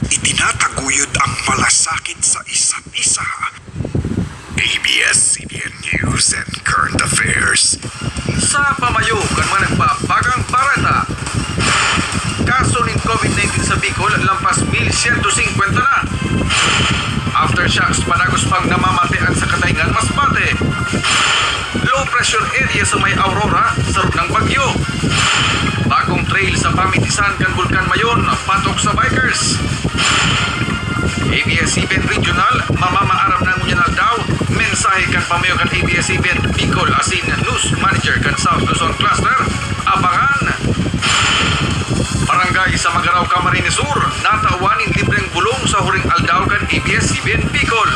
Itinataguyod ang malasakit sa isa't isa. ABS-CBN News and Current Affairs. Sa pamayo kan man nagpapagang barata. Kaso ng COVID-19 sa Bicol lampas 1,150 na. Aftershocks panagos pang namamatian sa Katayngan, Masbate. Low pressure area sa may Aurora, sarap ng bagyo. Bagong trail sa Pamitisan kan Bulkan Mayon, patok sa bikers. ABS-CBN Regional, mamamaaram ng Munyanal daw, mensahe kan pamayo kan ABS-CBN Bicol asin News Manager kan South Luzon Cluster, abangan. Barangay sa Magaraw, Camarines Sur, natauwanin libreng bulong sa huring aldaw kan ABS-CBN Bicol.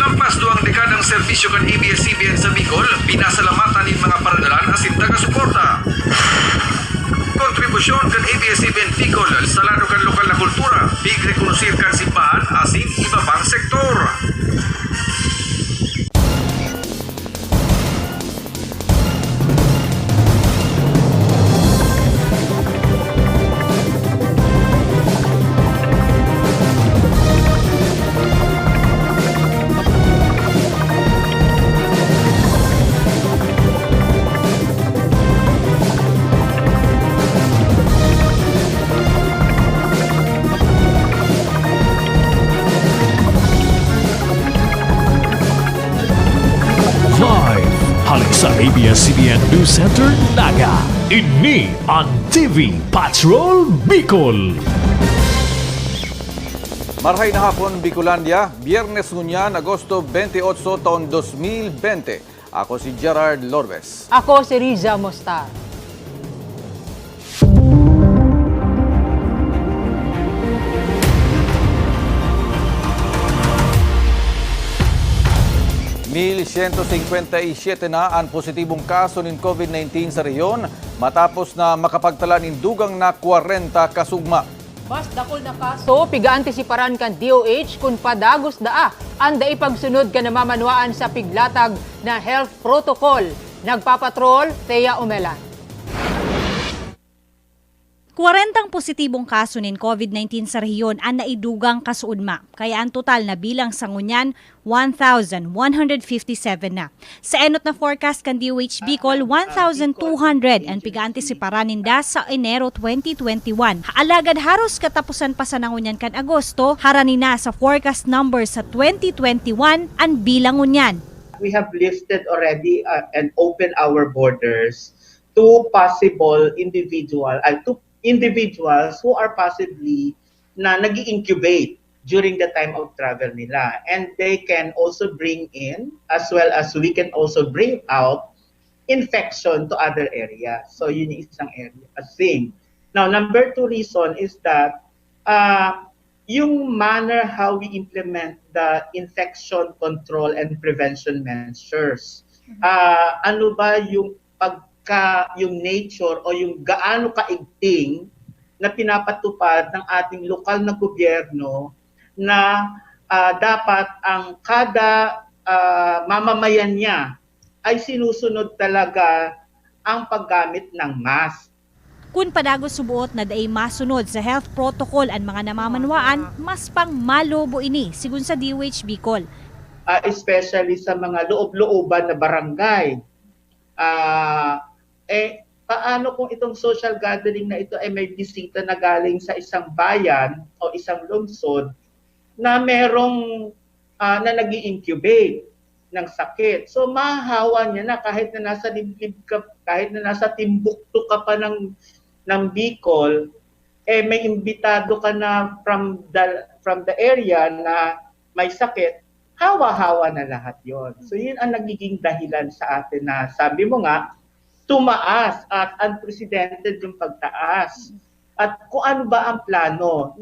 Lampas 2 dekadang serbisyo kan ABS-CBN sa Bicol, pinasalamatan ng mga paradalan asin taga-suporta. Kontribusyon kan ABS-CBN Bicol sa lalo kan lokal na kultura, big rekonusir kan simbahan asin iba pang sektor. Halik sa ABS-CBN News Center, Naga. Ini ang TV Patrol Bicol. Marhay na hapon, Bicolandia. Biyernes ngunyan, Agosto 28, taon 2020. Ako si Gerard Lorbes. Ako si Riza Mostar. ₱1,157 na ang positibong kaso ng COVID-19 sa rehiyon matapos na makapagtala ng dugang na 40 kasugma. Mas dakol na kaso, piga-antisiparan kan DOH kung padagos daa ang daipagsunod ka namamanwaan sa piglatag na health protocol. Nagpapatrol, Thea Omelan. 40 positibong kaso ng COVID-19 sa rehiyon ang naidugang kasuudma, kaya ang total na bilang sa ngunyan 1,157 na. Sa enot na forecast kan DOH Bicol, 1,200 ang piga-antisiparan ninda sa Enero 2021. Alagad haros katapusan pa sa nangunyan kan Agosto, haranina sa forecast number sa 2021 ang bilang ngunyan. We have lifted already and opened our borders to possible individuals who are possibly na nag-incubate during the time of travel nila. And they can also bring in, as well as we can also bring out, infection to other areas. So yun yung isang area, a thing. Now, number 2 reason is that yung manner how we implement the infection control and prevention measures. Ano ba yung yung nature o yung gaano kaigting na pinapatupad ng ating lokal na gobyerno na dapat ang kada mamamayan niya ay sinusunod talaga ang paggamit ng mask. Kung padagos subuot na daay masunod sa health protocol ang mga namamanwaan, mas pang malobo ini, sigun sa DOH Bicol. Especially sa mga loob-looban na barangay. Paano kung itong social gathering na ito ay may bisita na galing sa isang bayan o isang lungsod na merong na nag-i-incubate ng sakit. So mahahawa niya na kahit na nasa liblib ka, kahit na nasa Timbuktu ka pa ng Bicol, may imbitado ka na from the area na may sakit, hawa-hawa na lahat yon. So yun ang nagiging dahilan sa atin na sabi mo nga, tumaas at unprecedented yung pagtaas. At kung ano ba ang plano?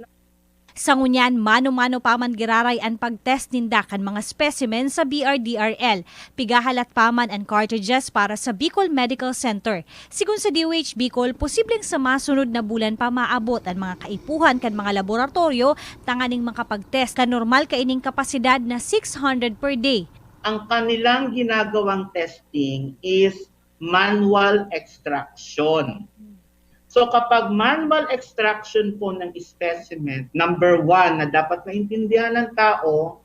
Sa ngunyan, mano-mano paman giraray ang pagtest ninda kan mga specimen sa BRDRL. Pigahalat paman ang cartridges para sa Bicol Medical Center. Sigun sa DOH Bicol, posibleng sa masunod na bulan pa maabot ang mga kaipuhan kan mga laboratorio tanganing makapagtest kan normal kaining kapasidad na 600 per day. Ang kanilang ginagawang testing is manual extraction. So So kapag manual extraction po ng specimen, number 1 na dapat maintindihan ng tao,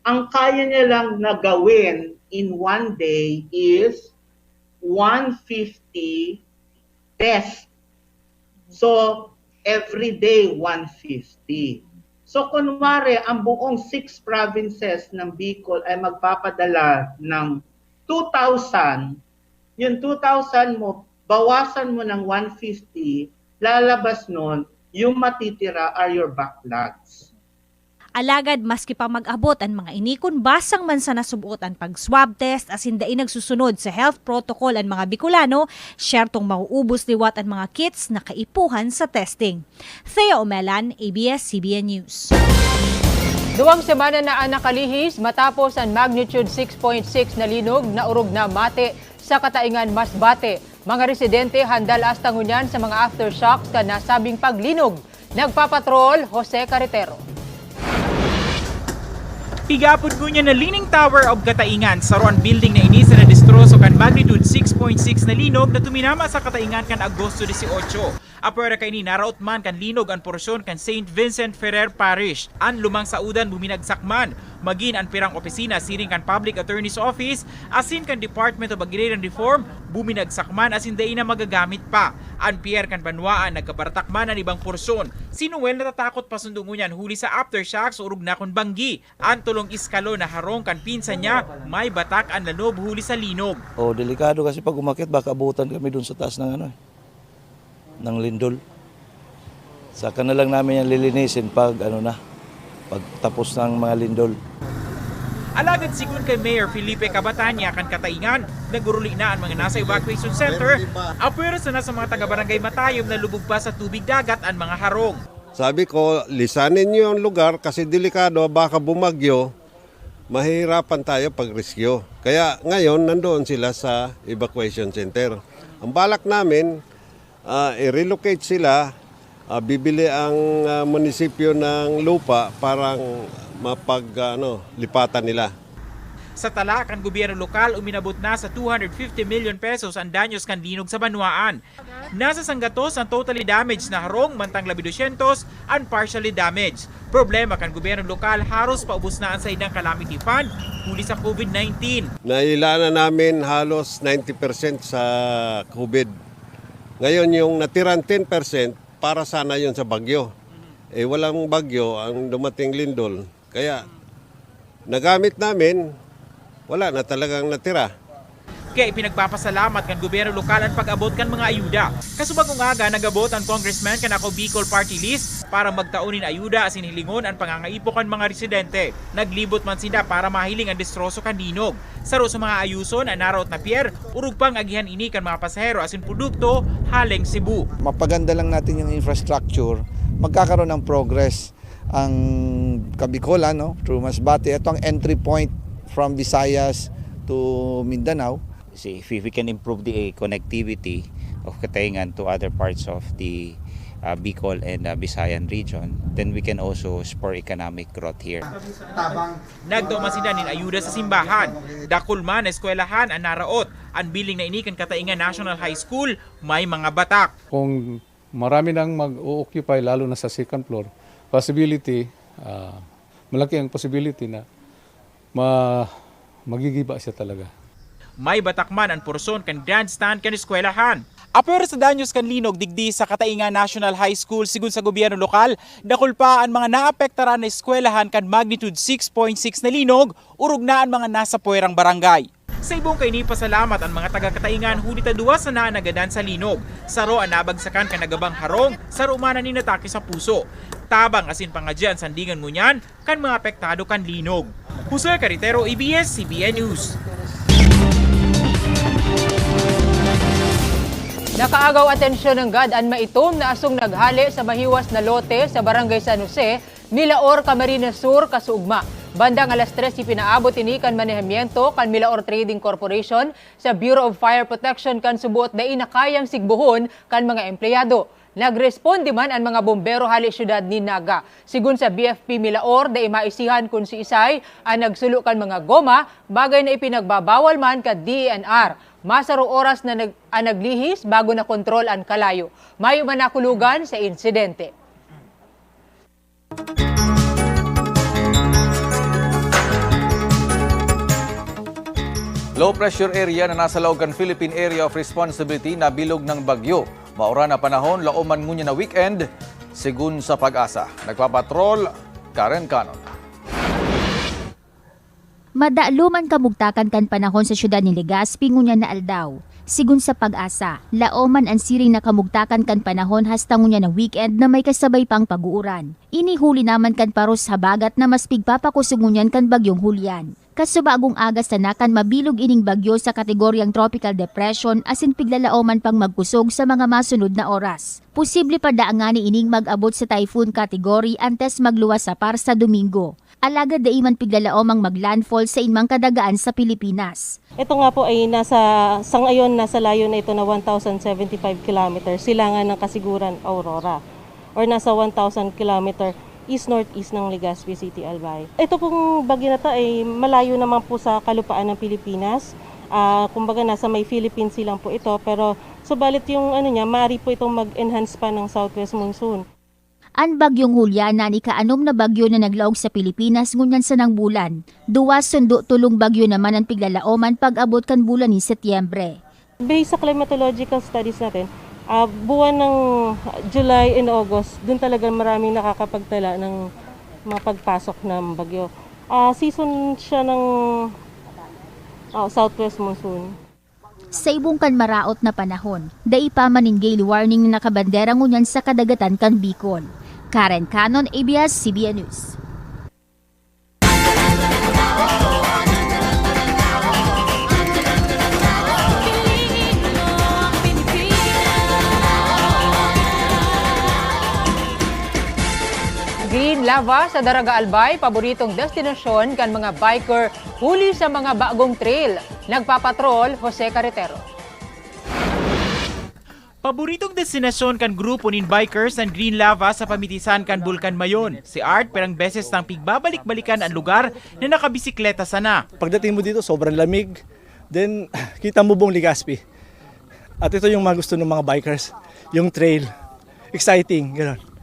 ang kaya niya lang na gawin in one day is 150 tests. So, every day 150. So, kunwari, ang buong 6 provinces ng Bicol ay magpapadala ng 2,000. Yung 2,000 mo, bawasan mo ng 150, lalabas nun, yung matitira are your backlogs. Alagad maski pa mag-abot ang mga inikon basang man sa nasubuotan pag swab test as hindi nagsusunod sa health protocol ang mga Bicolano, syertong mauubos liwat ang mga kits na kaipuhan sa testing. Thea Omelan, ABS-CBN News. 2 semana na ang nakalihis matapos ang magnitude 6.6 na linog na urog na mate sa Kataingan, Masbate. Mga residente handal hasta ngunyan sa mga aftershocks ka nasabing paglinog. Nagpapatrol, Jose Carretero. Pigapod ko niya na Leaning Tower of Kataingan sa Roan Building na inisa na destroso kan magnitude 6.6 na linog na tuminama sa Kataingan kan Agosto 18. Apwera kay ni naraot man kan linog ang porsyon kan St. Vincent Ferrer Parish. An lumang saudan buminagsakman. Magin ang pirang opisina siring kan Public Attorney's Office asin kan Department of Agrarian Reform buminagsakman asin day na magagamit pa. An Pierre kan Banwaan nagkabartakman ang ibang porsyon. Si Noel natatakot pasundungan huli sa aftershocks urug na kon banggi. An tulong iskalo na harong kan pinsan niya may batak ang lanob huli sa linog. Delikado kasi pag umakit baka abutan kami dun sa taas ng ng lindol. Saka na lang namin yung lilinisin pag pagtapos ng mga lindol. Alagad sigun kay Mayor Felipe Cabatanya kan Kataingan, naguruli na ang mga nasa evacuation center. Apwera sa nasa mga taga-barangay Matayom na lubog pa sa tubig dagat ang mga harong. Sabi ko, lisanin niyo ang lugar kasi delikado, baka bumagyo, mahirapan tayo pag-rescue. Kaya ngayon, nandoon sila sa evacuation center. Ang balak namin, i-relocate sila, bibili ang munisipyo ng lupa para lipatan nila. Sa tala, kan gobyerno lokal uminabot na sa 250 million pesos ang danyos kan linog sa Banwaan. Nasa sanggatos ang totally damaged na harong mantang 200 ang partially damaged. Problema kan gobyerno lokal haros paubos na ang sa idang calamity fund huli sa COVID-19. Nailana namin halos 90% sa COVID. Ngayon yung natirang 10% para sana yun sa bagyo. Walang bagyo ang dumating lindol. Kaya nagamit namin, wala na talagang natira. Kaya ipinagpapasalamat kan gobyerno lokal ang pag-abot kan mga ayuda. Kasubagong aga nagabot ang congressman kan ako Bicol Party List para magtaunin ayuda asin hilingon ang pangangaipo kan mga residente. Naglibot man sila para mahiling ang destroso kan linog. Saro sa mga ayuson ang naraot na pier, urug pang agihan ini kan mga pasahero asin produkto haleng Cebu. Mapaganda lang natin yung infrastructure, magkakaroon ng progress ang Kabicolan through Masbate. Ito ang entry point from Visayas to Mindanao. See, if we can improve the connectivity of Kataingan to other parts of the Bicol and Visayan region, then we can also spur economic growth here. Nagtumasinanin ayuda sa simbahan. Dakulman na eskwelahan ang naraot. Ang biling na inikan Kataingan National High School, may mga batak. Kung marami nang mag-occupy, lalo na sa second floor, possibility, malaki ang possibility na magigiba siya talaga. May batakman ang porson kan grandstand kan eskwelahan. Apero sa danyos kan linog digdi sa Kataingan National High School sigun sa gobyerno lokal, dakul pa ang mga naapektaran na eskwelahan kan magnitude 6.6 na linog, urog na ang mga nasa puwerang barangay. Sa ibong kay ni pasalamat ang mga taga-Kataingan huli duwa sa naanagadan sa linog. Saro ang nabagsakan kan nagabang harong, saro man ni natake sa puso. Tabang asin pangadyan sandingan ngunyan kan mga apektado kan linog. Jose Carretero, ABS-CBN News. Nakaagaw atensyon ng GAD ang maitom na asong naghali sa mahiwas na lote sa Barangay San Jose, Milaor, Camarines Sur, Kasuugma. Bandang alas 3 ipinaabot ini kan manehemiento kan Milaor Trading Corporation sa Bureau of Fire Protection kan subuot na inakayang sigbuhon kan mga empleyado. Nagresponde man ang mga bombero hali syudad ni Naga. Sigun sa BFP Milaor, da maisihan kung si Isay ang nagsulukan mga goma, bagay na ipinagbabawal man ka DNR. Masaro oras na naglihis bago na kontrol ang kalayo. Mayo man nakulugan sa insidente. Low pressure area na nasa Laugan Philippine Area of Responsibility na bilog ng bagyo. Maura na panahon, lauman ngunya na weekend, sigun sa Pag-asa. Nagpapatrol, Karen Canon. Madaluman kamugtakan kan panahon sa syudad ni Legazpi ngunya na aldaw. Sigun sa Pag-asa, laoman ang siring na kamugtakan kan panahon hasta ngunya na weekend na may kasabay pang pag-uuran. Inihuli naman kan paros habagat na mas pigpapakusungunyan kan bagyong Hulyan. Kasubagong agas na nakan mabilog ining bagyo sa kategoryang tropical depression asin piglalaoman pang magkusog sa mga masunod na oras. Posible pa daangani ining mag-abot sa typhoon category antes magluwas sa par sa Domingo. Alagad daiman piglalaomang maglandfall sa inmang kadagaan sa Pilipinas. Ito nga po ay sangayon nasa layo na ito na 1,075 km silangan ng Kasiguran, Aurora or nasa 1,000 km east-northeast ng Legazpi City, Albay. Ito pong bagyo na ito ay malayo naman po sa kalupaan ng Pilipinas. Kumbaga nasa may Philippines silang po ito pero subalit yung maaari po itong mag-enhance pa ng southwest monsoon. Ang bagyong Hulyan na ikaanom na bagyo na naglaog sa Pilipinas ngunyan sa nang bulan. Duwa sundo tulong bagyo naman ang piglalaoman pag-abot kan bulan ni Setyembre. Based sa climatological studies natin, buwan ng July and August, dun talaga maraming nakakapagtala ng mapagpasok ng bagyo. Season siya ng southwest monsoon. Sa ibong kan maraot na panahon, daipa maning gale warning na nakabandera ngunyan sa kadagatan kan Bicol. Karen Canon, ABS-CBN News. Green lava sa Daraga Albay, paboritong destinasyon kan mga biker huli sa mga bagong trail. Nagpapatrol, Jose Carretero. Paboritong destinasyon kan grupo nin bikers ang Green Lava sa pamitisan kan Bulkan Mayon. Si Art perang beses nang pigbabalik-balikan ang lugar na nakabisikleta sana. Pagdating mo dito, sobrang lamig. Then, kita mo buong Legazpi. At ito yung mga gusto ng mga bikers. Yung trail. Exciting, gano'n.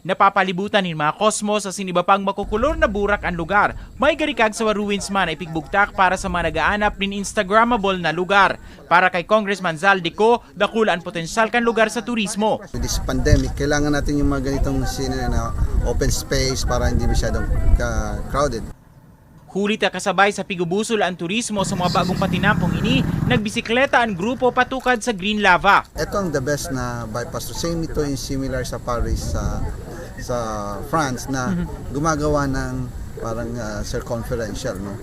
Napapalibutan ni mga kosmos sa siniba pang makukulor na burak ang lugar. May garikag sa ruins man ay pigbugtak para sa mga nagaanap nin Instagrammable na lugar. Para kay Congressman Zaldico, dakula ang potensyal kan lugar sa turismo. With this pandemic, kailangan natin yung mga ganitong na open space para hindi masyadong crowded. Huli ta kasabay sa pigubusol ang turismo sa mga bagong patinampong ini, nagbisikleta ang grupo patukad sa Green Lava. Ito ang the best na bypass to same ito yung similar sa Paris sa France na gumagawa ng parang circumferential. No?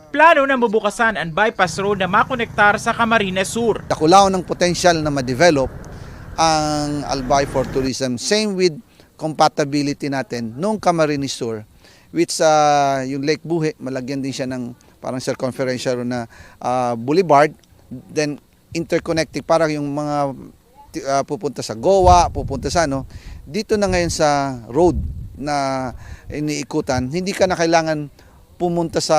Plano na mabukasan ang bypass road na makonektar sa Camarines Sur. Dakulaw ng potential na ma-develop ang Albay for Tourism. Same with compatibility natin nung Camarines Sur, which yung Lake Buhe, malagyan din siya ng parang circumferential na boulevard, then interconnecting parang yung mga pupunta sa Goa, pupunta sa dito na ngayon sa road na iniikutan, hindi ka na kailangan pumunta sa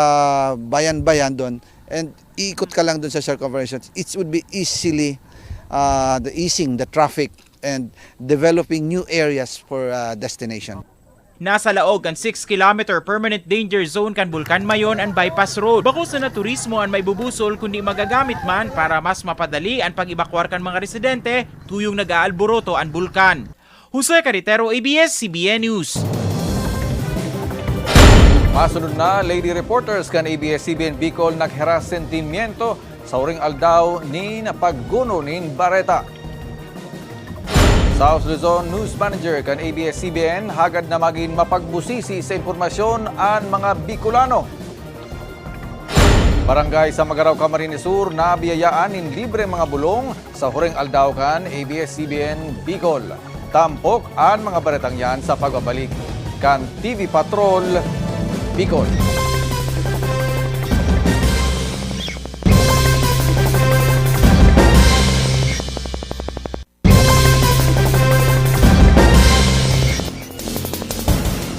bayan-bayan doon and iikot ka lang doon sa circumferential. It would be easily easing the traffic and developing new areas for destination. Nasa laog ang 6-kilometer permanent danger zone kan Bulkan Mayon ang bypass road. Bakos na turismo ang may bubusol kundi magagamit man para mas mapadali ang pag-ebakwar kan mga residente tuyong nag-aalboroto ang bulkan. Jose Carretero, ABS-CBN News. Masunod na, lady reporters kan ABS-CBN Bicol nagheras sentimiento sa uring aldaw ni napagguno nin Bareta. South Luzon News Manager kan ABS-CBN hagad na maging mapagbusisi sa impormasyon ang mga Bicolano. Barangay sa Magaraw, Camarines Sur na biyayaan in libre mga bulong sa huring aldaw kan ABS-CBN Bicol. Tampok ang mga baretang yan sa pagbabalik kan TV Patrol Bicol.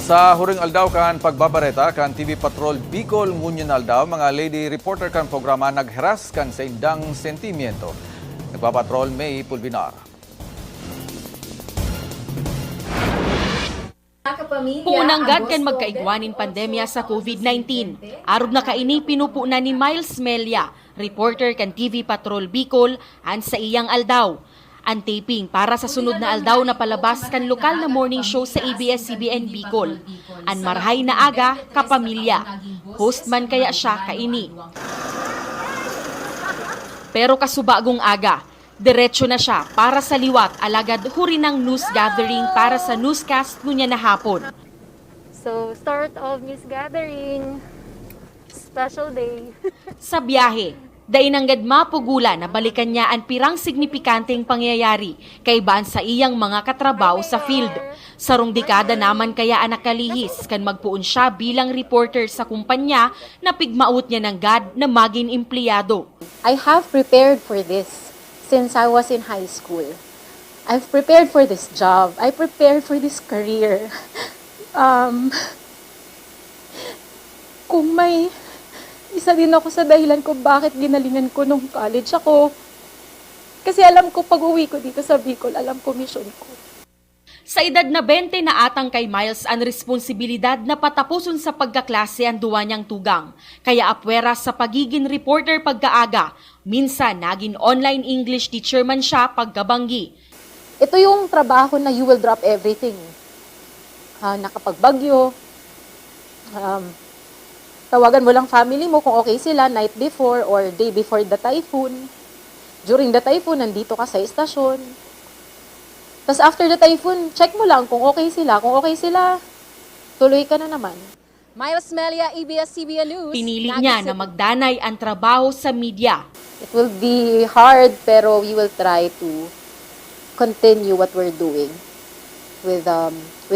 Sa huring aldaw kan pagbabareta kan TV Patrol Bicol ngunyan aldaw mga lady reporter kan programa nagheras kan sa indang sentimiento. Nagpapatrol May Pulbinar. Puunanggan kan magkaigwanin pandemya sa COVID-19. Arog na kaini pinupuna ni Miles Melia, reporter kan TV Patrol Bicol, an sa iyang aldaw. Ang taping para sa sunod na aldaw na palabas kan lokal na morning show sa ABS-CBN Bicol. An marhay na aga, kapamilya. Host man kaya siya kaini. Pero kasubagong aga, diretso na siya para sa liwat alagad huri ng news gathering para sa newscast ngunya na hapon. So, start of news gathering, special day. Sa biyahe, dainanggad mapugula na balikan niya ang pirang signifikanteng pangyayari kay baan sa iyang mga katrabaho sa field. Sarong dekada naman kaya anak kalihis kan magpuon siya bilang reporter sa kumpanya na pigmaot niya ng God na maging empleyado. I have prepared for this since I was in high school. I've prepared for this job. I prepared for this career. Kung may isa din ako sa dahilan kung bakit ginalingan ko nung college ako. Kasi alam ko pag-uwi ko dito sa Bicol, alam ko mission ko. Sa edad na 20 na atang kay Miles ang responsibilidad na patapuson sa pagkaklase ang duwa niyang tugang. Kaya apwera sa pagiging reporter pagkaaga, minsan naging online English teacher man siya pagkabanggi. Ito yung trabaho na you will drop everything. Nakapagbagyo, tawagan mo lang family mo kung okay sila night before or day before the typhoon. During the typhoon, nandito ka sa istasyon. Tapos after the typhoon, check mo lang kung okay sila. Kung okay sila, tuloy ka na naman. Miles Melia, ABS-CBN News. Pinili niya na magdanay ang trabaho sa media. It will be hard pero we will try to continue what we're doing with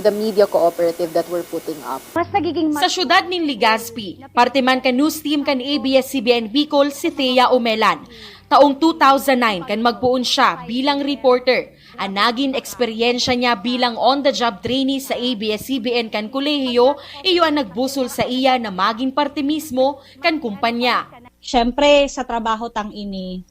the media cooperative that we're putting up. Sa syudad ng Legazpi, parte man ka news team kan ABS-CBN Bicol si Thea Omelan. Taong 2009 kan magpuon siya bilang reporter. Ang naging eksperyensya niya bilang on-the-job trainee sa ABS-CBN kan kolehiyo, iyo ang nagbusol sa iya na maging parte mismo kan kumpanya. Siyempre, sa trabaho tang ini,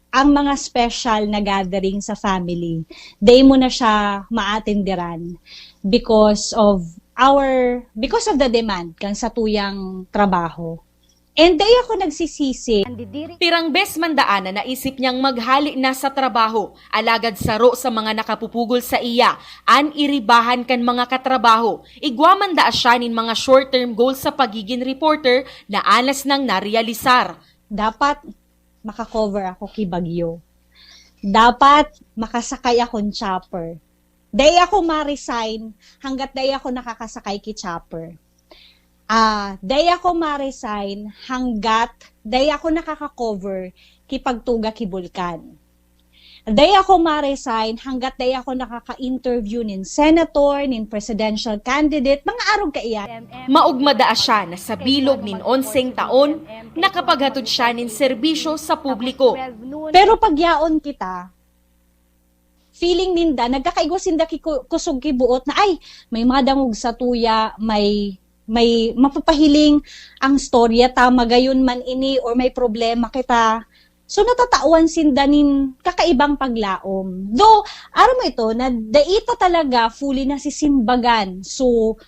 ang mga special na gathering sa family, day mo na siya maatindiran because of the demand kan sa tuyang trabaho. And day ako nagsisisi. Pirang bes mandaan na naisip niyang maghali na sa trabaho, alagad saro sa mga nakapupugol sa iya, an iribahan kan mga katrabaho. Igwaman daa siya nin mga short-term goals sa pagiging reporter na anas nang narealisar. Dapat makakover ako kay Bagyo. Dapat makasakay akong chopper. Day ako ma-resign hanggat day ako nakakasakay kay chopper. Day ako ma-resign hanggat day ako nakaka-cover kay pagtuga kay Bulkan. Day ako ma-resign hanggat day ako nakaka-interview nin senator, nin presidential candidate, mga arog kaiyan. Maugmada siya na sa bilog nin 11 taon, nakapaghatod siya nin serbisyo sa publiko. Pero pagyaon kita, feeling ninda, nagkakaigwas ninda kusog kibuot na ay, may mga dangog sa tuya, may mapapahiling ang storya, tama gayon man ini or may problema kita. So natatawan sindanin kakaibang paglaom. Though, aram mo ito, na daita talaga fully na sisimbagan. So,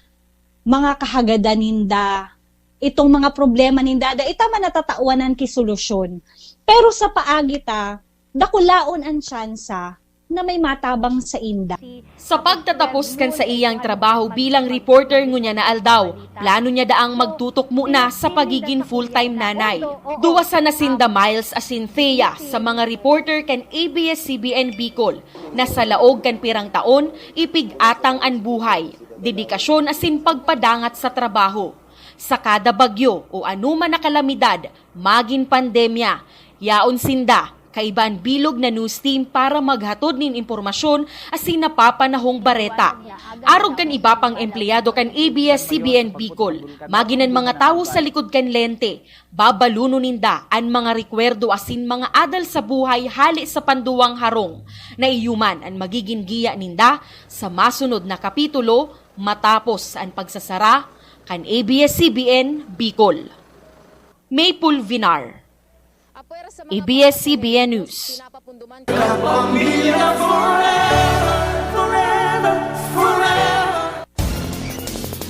mga kahagada ninda, itong mga problema ninda, daita man natatawanan ki solusyon. Pero sa paagita, dakulaon ang tsansa na may matabang sa inda. Sa pagtatapos kan sa iyang trabaho bilang reporter ngunya na aldaw, plano niya daang magtutok muna sa pagiging full-time nanay. Duwa sa nasinda Miles asin Thea sa mga reporter kan ABS-CBN Bicol na sa laog kan pirang taon, ipig-atang ang buhay, dedikasyon asin pagpadangat sa trabaho. Sa kada bagyo o anuman na kalamidad, maging pandemya, yaon sinda, kaiban bilog na news team para maghatod nin impormasyon asin napapanahong bareta. Arog kan iba pang empleyado kan ABS-CBN Bicol, maginan mga tao sa likod kan lente, babaluno ninda ang mga rekwerdo asin mga adal sa buhay hali sa panduwang harong, na iyuman ang magiging giya ninda sa masunod na kapitulo matapos ang pagsasara kan ABS-CBN Bicol. Maple Vinar, ABS-CBN News.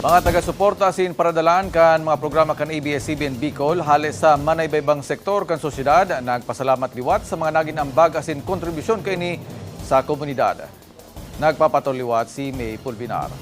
Mga taga-suporta sin paradalan kan mga programa kan ABS-CBN Bicol halis sa manaybaybang sektor kan sosyedad nagpasalamat liwat sa mga naging ambag asin kontribusyon kaini sa komunidad. Nagpapatoliwat si May Pulvinar.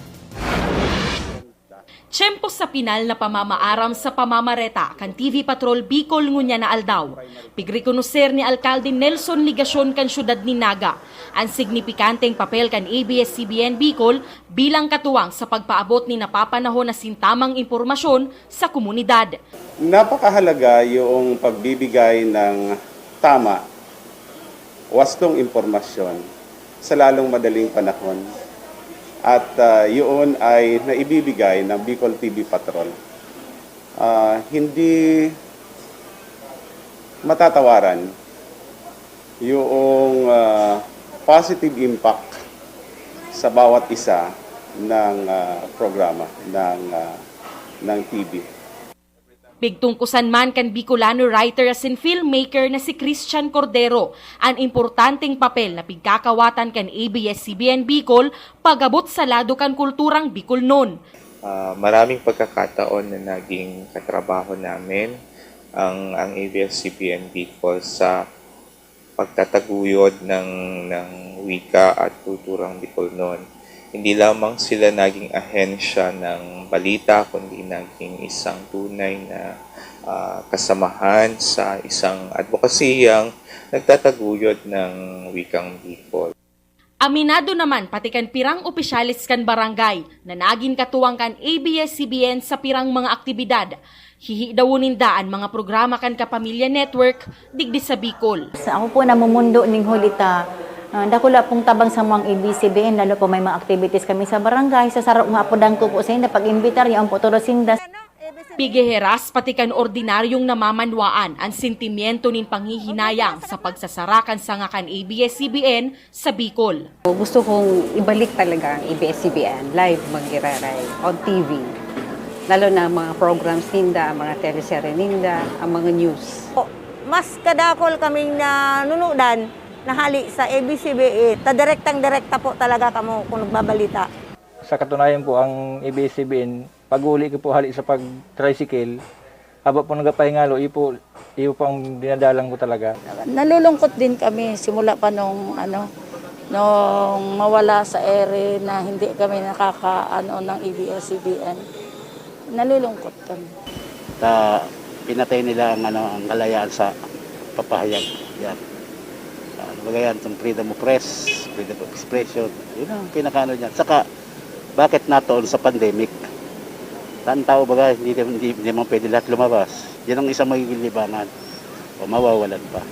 Tiyempo sa pinal na pamamaaram sa pamamareta kan TV Patrol Bicol ngunya na aldaw. Pigrikonoser ni Alkalde Nelson Ligasyon kan syudad ni Naga ang signifikanteng papel kan ABS-CBN Bicol bilang katuwang sa pagpaabot ni napapanahon na sintamang impormasyon sa komunidad. Napakahalaga yung pagbibigay ng tama, wastong impormasyon sa lalong madaling panahon. At yun ay naibibigay ng Bicol TV Patrol. Hindi matatawaran yung positive impact sa bawat isa ng programa ng TV. Bigtungkusan man kan Bicolano writer asin filmmaker na si Christian Cordero ang importanteng papel na pigkakawatan kan ABS-CBN Bicol pagabot sa lado kan kulturang Bicolnon. Maraming pagkakataon na naging katrabaho namin ang ABS-CBN Bicol sa pagtataguyod ng wika at kulturang Bicolnon. Hindi lamang sila naging ahensya ng balita, kundi naging isang tunay na kasamahan sa isang advokasiyang nagtataguyod ng wikang Bicol. Aminado naman pati kan pirang opisyalis kan barangay na naging katuwang kan ABS-CBN sa pirang mga aktibidad. Hihidawunin daan mga programa kan Kapamilya Network digdi sa Bicol. Ako po namumundo ning hulita. Dakula pong tabang sa mga ABS-CBN, lalo po may mga activities kami sa barangay. Sa sarap nga po dangko po sa inda, pag-imbitar yung po sindas. Pigeheras pati kan ordinaryong namamanwaan ang sentimiento nin panghihinayang sa pagsasarakan sa nga kan ABS-CBN sa Bicol. Gusto kong ibalik talaga ang ABS-CBN, live mag-iraray on TV. Lalo na mga programs ninda, mga teleserye ninda, ang mga news. Mas kadakol kaming nanunudan nahali sa ABS-CBN, direktang-direkta po talaga kamo kung nagbabalita. Sa katunayan po, ang ABS-CBN, pag-uli ko po hali sa pag-tricycle, haba po nagapahingalo, iyo po ang dinadalang ko talaga. Nalulungkot din kami simula pa nung mawala sa ere na hindi kami ng ABS-CBN. Nalulungkot kami. Pinatay nila ang kalayaan sa papahayag. Yan. Bagayan itong freedom of press, freedom of expression, yun ang pinakano niyan. Saka, bakit natoon sa pandemic? Saan tao baga, hindi mo pwede lahat lumabas. Yan ang isang magiging libangan o mawawalan pa.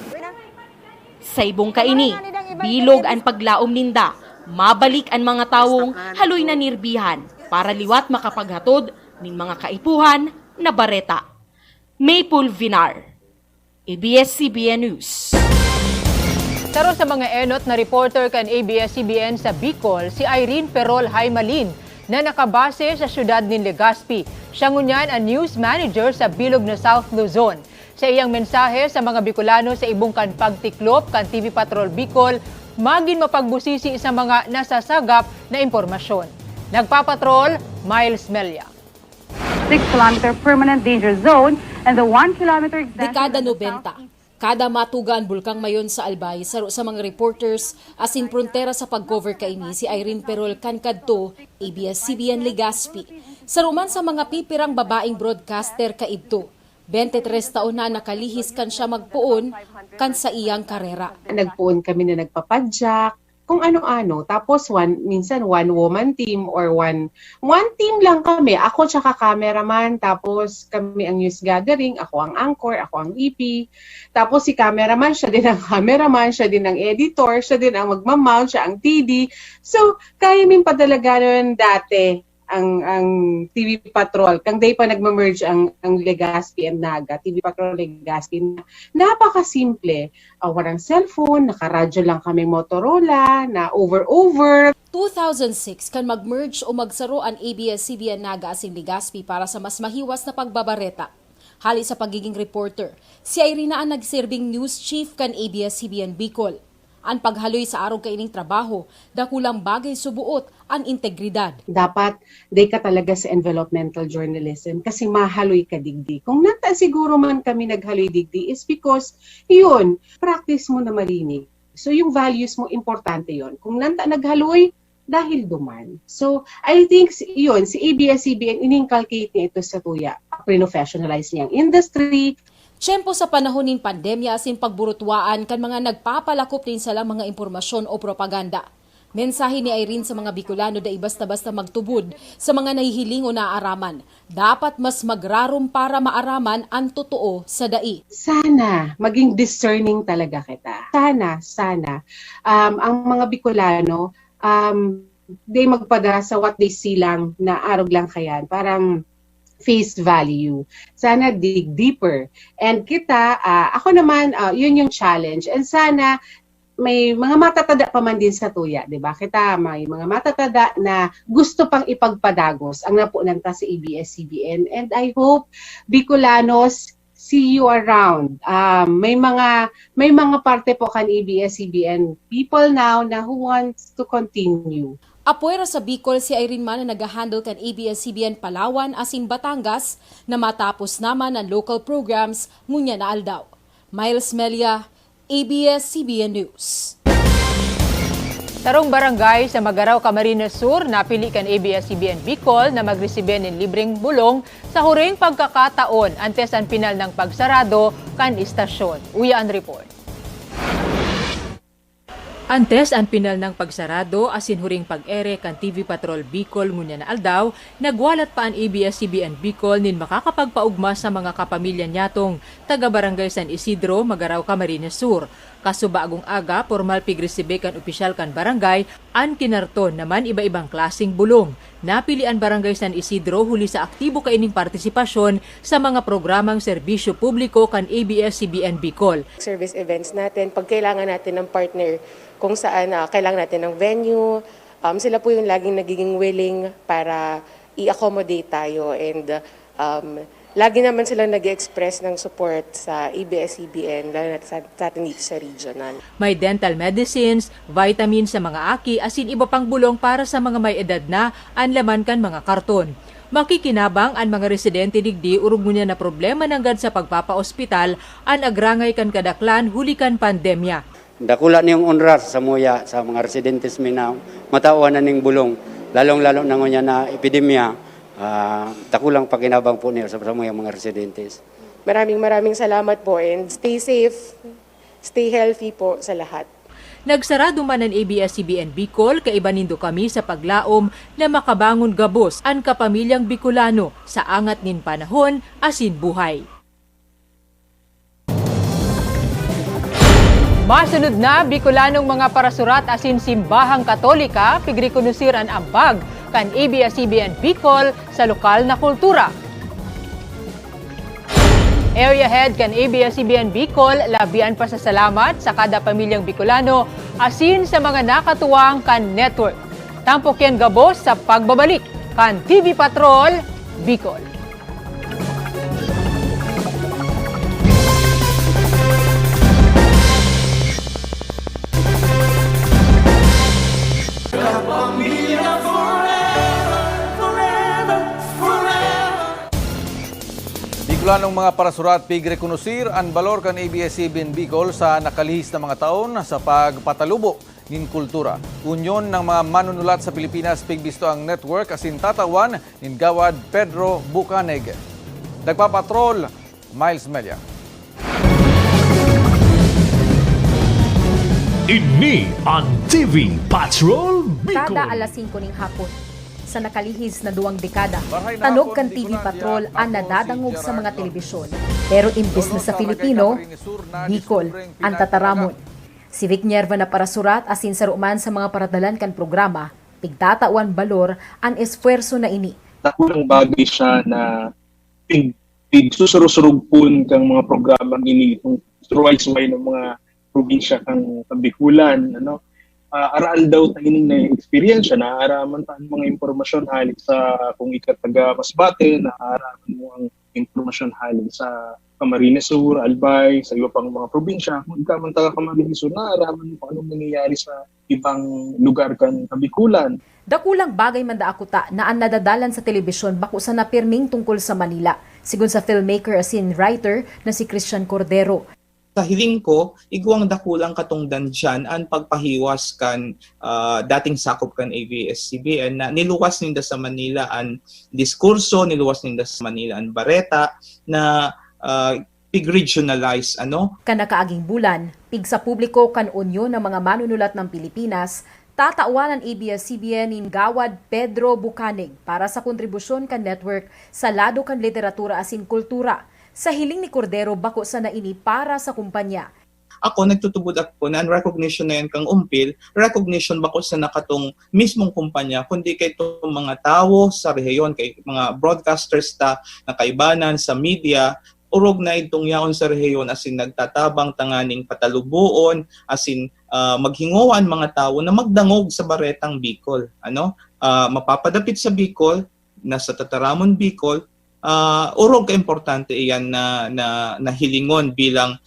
Sa ibong kaini, bilog ang paglaom ninda, mabalik ang mga tawong haloy na nirbihan para liwat makapaghatod ning mga kaipuhan na bareta. Maple Vinar, ABS-CBN News. Taro sa mga enot na reporter kan ABS-CBN sa Bicol, si Irene Perol Haymalin na nakabase sa syudad ni Legazpi. Siya ngunyan ang news manager sa Bilog na South Luzon. Sa iyang mensahe sa mga Bicolano sa ibong kan pagtiklop kan TV Patrol Bicol, magin mapagbusisi sa mga nasasagap na impormasyon. Nagpapatrol, Miles Melia. 6-kilometer permanent danger zone and the 1-kilometer... Dekada 90. Kada matuga ang bulkang mayon sa Albay, saro sa mga reporters, asin frontera sa pag-cover kaini si Irene Perol Kankadto, ABS-CBN Legazpi. Saruman sa mga pipirang babaeng broadcaster kaibto. 23 taon na nakalihis kan siya magpuon kan sa iyang karera. Nagpuon kami na nagpapadyak, kung ano-ano. Tapos minsan one woman team or one team lang kami. Ako tsaka cameraman, tapos kami ang news gathering, ako ang anchor, ako ang EP. Tapos si cameraman, siya din ang cameraman, siya din ang editor, siya din ang magmamount, siya ang TD. So, kaya min padalaga nun dati ang TV Patrol. Kang day pa nagma-merge ang Legazpi and Naga, TV Patrol Legazpi. Napakasimple. Walang cellphone, nakaradyo lang kami Motorola, na over. 2006 kan mag-merge o magsaro ang ABS-CBN Naga asin Legazpi para sa mas mahiwas na pagbabareta. Hali sa pagiging reporter, si Irina ang nagsirbing news chief kan ABS-CBN Bicol. Ang paghaloy sa araw kaining trabaho, dakulang bagay subuot ang integridad. Dapat day ka talaga sa envelopmental journalism kasi mahaloy ka digdi. Kung nata siguro man kami naghaloy digdi is because yun, practice mo na marinig. So yung values mo, importante yon. Kung nanta naghaloy, dahil duman. So I think yun, si ABS-CBN ininculcate niya ito sa tuya. Professionalize niyang industry. Tiyempo sa panahon ng pandemya asin pagburutwaan kan mga nagpapalakop din sa mga impormasyon o propaganda. Mensahe ni Irene sa mga Bicolano da basta-basta magtubod sa mga nahihiling o naaraman. Dapat mas magrarom para maaraman ang totoo sa dai. Sana maging discerning talaga kita. Sana ang mga Bicolano they magpada sa what they see lang na arog lang kayan. Parang face value. Sana dig deeper. And kita, ako naman, yun yung challenge. And sana may mga matatada pa man din sa tuya, di ba? Kita may mga matatada na gusto pang ipagpadagos ang napunan ta sa ABS-CBN. And I hope Bicolanos see you around. May mga parte po kan ABS-CBN people now na who wants to continue. Apuera sa Bicol si Irene man na nag-handle kan ABS-CBN Palawan asin Batangas na matapos naman ang local programs ngunya na aldaw. Miles Melia, ABS-CBN News. Tarong barangay sa Magaraw, Camarines Sur, napili kan ABS-CBN Bicol na magresibe ng libreng bulong sa huring pagkakataon antes ang pinal ng pagsarado kan istasyon. Uya ang report. Antes ang pinal ng pagsarado asin huring pag-ere kan TV Patrol Bicol ngunya na aldaw, nagwalat pa ang ABS-CBN Bicol nin makakapagpaugma sa mga kapamilya niyatong taga Barangay San Isidro, Magaraw, Camarines Sur. Kaso baagong aga, formal pigresibe kan opisyal kan barangay, ang kinarton naman iba-ibang klasing bulong. Napili ang Barangay San Isidro huli sa aktibo kaining partisipasyon sa mga programang serbisyo publiko kan ABS-CBN Bicol. Service events natin, pag kailangan natin ng partner kung saan kailangan natin ng venue, sila po yung laging nagiging willing para i-accommodate tayo and lagi naman sila nag-express ng support sa ABS-CBN lalo na sa atin dito sa regional. May dental medicines, vitamins sa mga aki, asin iba pang bulong para sa mga may edad na ang laman kan mga karton. Makikinabang ang mga residente digdi urog ngunya na problema nanggad sa pagpapa-ospital ang agrangay kan kadaklan huli kan pandemya. Dakula niyong onrar sa muya sa mga residentes minaw, matawan na ning bulong, lalong-lalo na ngunya na epidemya. Takulang pakinabang po niyo sa mga residentes. Maraming salamat po and stay safe, stay healthy po sa lahat. Nagsarado man ang ABS-CBN Bicol, kaiba nindo kami sa paglaom na makabangon gabos ang kapamilyang Bicolano sa angat nin panahon asin buhay. Masunod na, Bicolanong mga parasurat asin simbahang katolika, pigrikunusiran ang ambag kan ABS-CBN Bicol sa lokal na kultura. Area Head kan ABS-CBN Bicol, labian pa sa salamat sa kada pamilyang Bicolano asin sa mga nakatuwang kan network. Tampok yan gabos sa pagbabalik kan TV Patrol Bicol. Bicolanong mga parasurat pigrekonusir ang balor kan ABS-CBN Bicol sa nakalihis na mga taon sa pagpatalubo nin kultura. Unyon ng mga manunulat sa Pilipinas pigbisto ang network asin tatawan nin Gawad Pedro Bucaneg. Nagpapatrol, Miles Melia. Ini ang TV Patrol Bicol. Kada alas 5 ning hapon sa nakalihis na 2 dekada, tanog kan TV Patrol ang nadadangog sa mga telebisyon. Pero imbis na sa Filipino, Bicol ang tataramon. Si Vic Nierva na parasurat asin saruman sa mga paradalan kan programa, Pigtatawan balor ang esfuerzo na ini. Nakulang bagay siya na susurug-pun kang mga programa ini itong suruway-suway ng mga probinsya kang Bikulan, ano. Araan daw ta ining na experience na araman ta ang mga impormasyon halik sa kung ikataga Masbate, na araman mo ang impormasyon halik sa Camarines Sur, Albay, sa iba pang mga probinsya. Kung ikaw man taga Camarines Sur, na araman mo kung anong nangyayari sa ibang lugar kan Bikulan. Dakulang bagay man da akuta na ang nadadalan sa telebisyon bako sa napirming tungkol sa Manila, sigun sa filmmaker asin writer na si Christian Cordero. Sa hiling ko, iguang dakulang katungdan dyan ang pagpahiwas kan dating sakop kan ABS-CBN na niluwas ninda sa Manila ang diskurso, niluwas ninda sa Manila ang bareta na pig-regionalize. Kanakaaging bulan, pig sa publiko kan unyo ng mga manunulat ng Pilipinas, tatauan ng ABS-CBN in Gawad Pedro Bucanig para sa kontribusyon kan network sa lado kan literatura asin kultura. Sa hiling ni Cordero bako sa naini para sa kumpanya. Ako nagtutubod ako na recognition na yan kang umpil, recognition bako sa nakatong mismong kumpanya, kundi kay itong mga tao sa rehiyon, kay mga broadcasters ta na kaibanan sa media, urog na itong yaon sa rehiyon asin nagtatabang tanganing patalubuon, asin maghinguan mga tao na magdangog sa baretang Bicol. Mapapadapit sa Bicol, nasa Tataramon Bicol, urog ka-importante iyan na hilingon bilang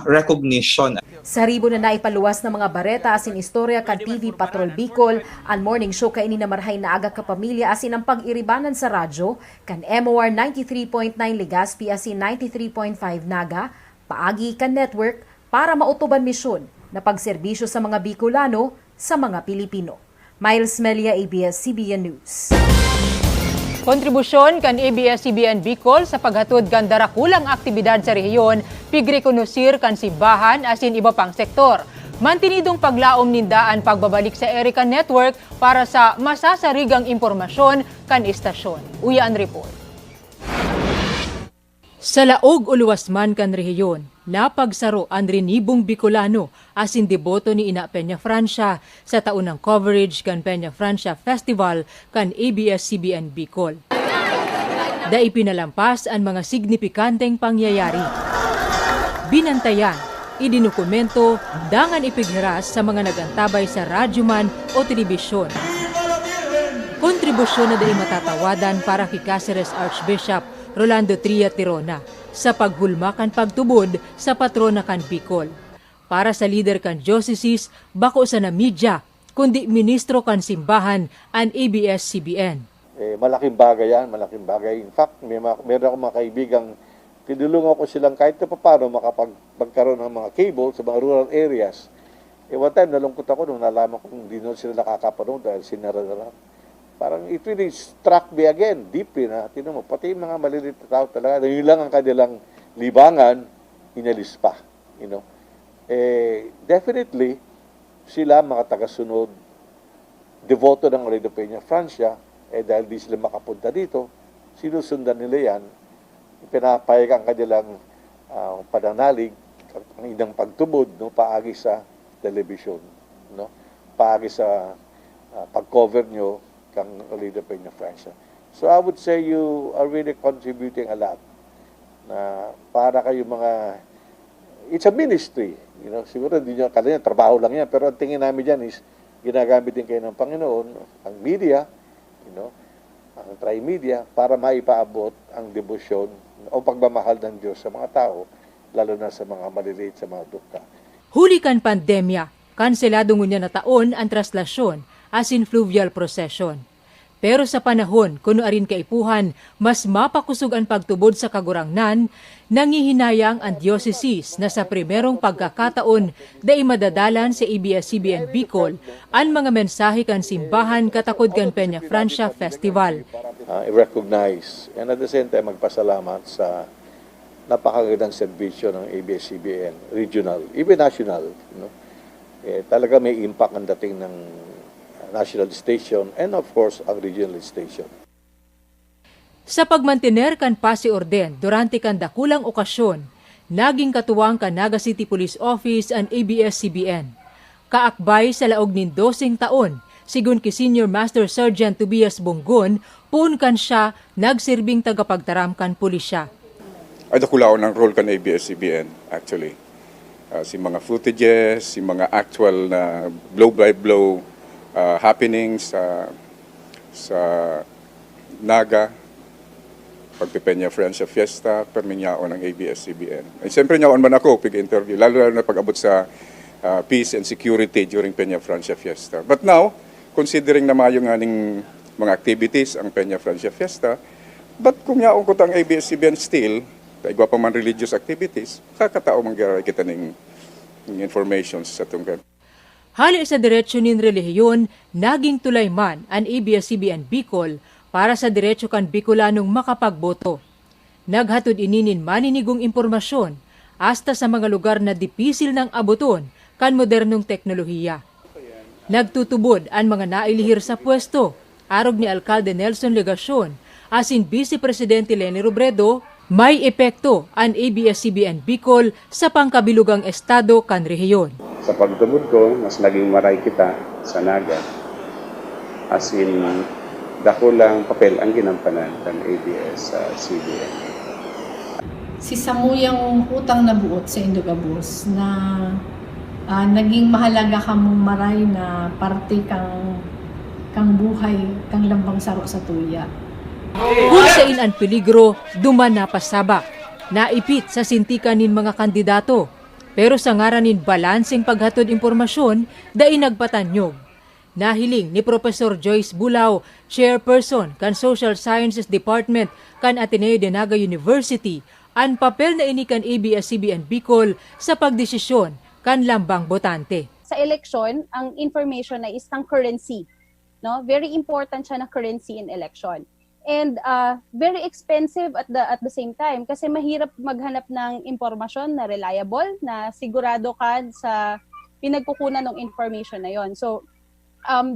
recognition. Sa ribo na naipaluwas ng mga bareta asin istorya kan TV Patrol Bicol, ang morning show kaini na marhay na aga kapamilya asin ang pag-iribanan sa radyo, kan MOR 93.9 Legazpi asin 93.5 Naga, paagi kan network para mautuban misyon na pagserbisyo sa mga Bicolano sa mga Pilipino. Miles Melia, ABS-CBN News. Kontribusyon kan ABS-CBN Bicol sa paghatod kan darakulang aktibidad sa rehiyon, pigrekonosir kan simbahan asin iba pang sektor. Mantinidong paglaom nindaan pagbabalik sa Erica Network para sa masasarigang impormasyon kan istasyon. Uya ang report. Sa laog uluwas man kan rehiyon, napagsaro ang rinibong Bicolano asin deboto ni Ina Peña Francia sa taunang coverage kan Peña Francia Festival kan ABS-CBN Bicol. Dai pinalampas ang mga signifikanteng pangyayari. Binantayan, idinukumento, dangan ipighiras sa mga nagantabay sa radyo man o telebisyon. Kontribusyon na dai matatawadan para kay Cáceres Archbishop Rolando Tria Tirona sa paghulmakan pagtubod sa patrona kan Bicol. Para sa leader kan diocese, bako sa na media, kundi ministro kan simbahan ang ABS-CBN. Malaking bagay yan, malaking bagay. In fact, meron akong mga kaibigang tinulungan ko silang kahit paano makapagkaroon ng mga cable sa mga rural areas. One time, nalungkot ako nung nalaman ko kung hindi sila nakakapanood dahil sinara na lang. Parang it really struck me again, deeply na, tinan mo, pati yung mga maliliit na tao talaga, yun lang ang kanilang libangan, inalis pa, definitely, sila mga tagasunod, devoto ng Radio Peña Francia, dahil di sila makapunta dito, sinusundan nila yan, pinapayag ang kanilang pananalig, ang inang pagtubod, paagi sa television, paagi sa pag-cover nyo, kang Radio Peña Francia. So I would say you are really contributing a lot na para kayo mga, it's a ministry, siguro hindi nyo akala niya, trabaho lang yan, pero ang tingin namin dyan is ginagamit din kayo ng Panginoon, ang media, ang tri-media, para maipaabot ang debosyon o pagmamahal ng Diyos sa mga tao, lalo na sa mga maliliit sa mga dukha. Huli kan pandemya, kanselado ngunya na taon ang traslasyon asin fluvial procession. Pero sa panahon kuno arin kaipuhan, mas mapakusog ang pagtubod sa kagurangnan, nangihinayang ang diocese na sa primerong pagkakataon dai madadalan sa ABS-CBN Bicol ang mga mensahe kan simbahan katakod kan Peña Francia Festival. I-recognize and at the same time magpasalamat sa napakagandang serbisyo ng ABS-CBN, regional, even national. Talaga may impact ang dating ng national station and of course ang regional station. Sa pagmantiner kan pasi orden durante kan dakulang okasyon, naging katuwang kan Naga City Police Office ang ABS-CBN. Kaakbay sa laog nin 12 taon Sigun ki Senior Master Sergeant Tobias Bonggon, pun kan siya nagsirbing tagapagtaram kan pulisya. Ay dakulaon ang role kan ABS-CBN actually. Si mga footages, si mga actual na blow-by-blow happenings sa Naga, pagpipenya Francia Fiesta, perminyaon ng ABS-CBN. And siyempre nyaon man ako pig-interview, lalo na pag-abot sa peace and security during Peña Francia Fiesta. But now, considering na mayo nga ning mga activities ang Peña Francia Fiesta, but kung yaon ko tang ABS-CBN still, taigwa pa man religious activities, kakatao manggaray kita ning information sa tungkol. Hali sa diretsyo nin relihiyon, naging tulay man ang ABS-CBN Bicol para sa diretsyo kan Bicolanong makapagboto. Naghatod ininin maninigong impormasyon hasta sa mga lugar na dipisil ng abuton kan modernong teknolohiya. Nagtutubod ang mga nailihir sa pwesto, arog ni Alcalde Nelson Legacion, asin Vice Presidente Leni Robredo, may epekto ang ABS-CBN Bicol sa pangkabilugang estado kan rehiyon. Sa pagtubod ko, mas naging maray kita sa Naga. As in, dakulang papel ang ginampanan ng ABS-CBN. Si Samuyang utang na buot sa Indogabos na naging mahalaga kamong maray na parte kang buhay, kang lambang saro sa tuya. Kung sa inan peligro, duman na pasaba. Naipit sa sintikan nin mga kandidato. Pero sa ngaranin balanseng paghatod impormasyon, dai nagpatanyog. Nahiling ni Professor Joyce Bulao, Chairperson kan Social Sciences Department kan Ateneo de Naga University, ang papel na ini kan ABS-CBN Bicol sa pagdesisyon kan lambang botante. Sa election, ang information na isang currency. No? Very important siya na currency in election. And very expensive at the same time kasi mahirap maghanap ng impormasyon na reliable, na sigurado ka sa pinagkukunan ng information na yon. So,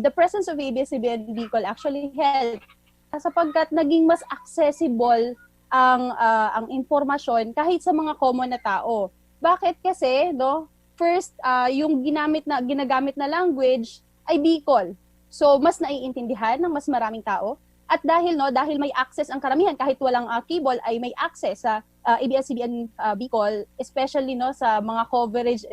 the presence of ABS-CBN Bicol actually helped sapagkat naging mas accessible ang impormasyon kahit sa mga common na tao. Bakit kasi, no? First, yung ginagamit na language ay Bicol. So, mas naiintindihan ng mas maraming tao. At dahil may access ang karamihan, kahit walang cable, ay may access sa ABS-CBN Bicol, especially sa mga coverage,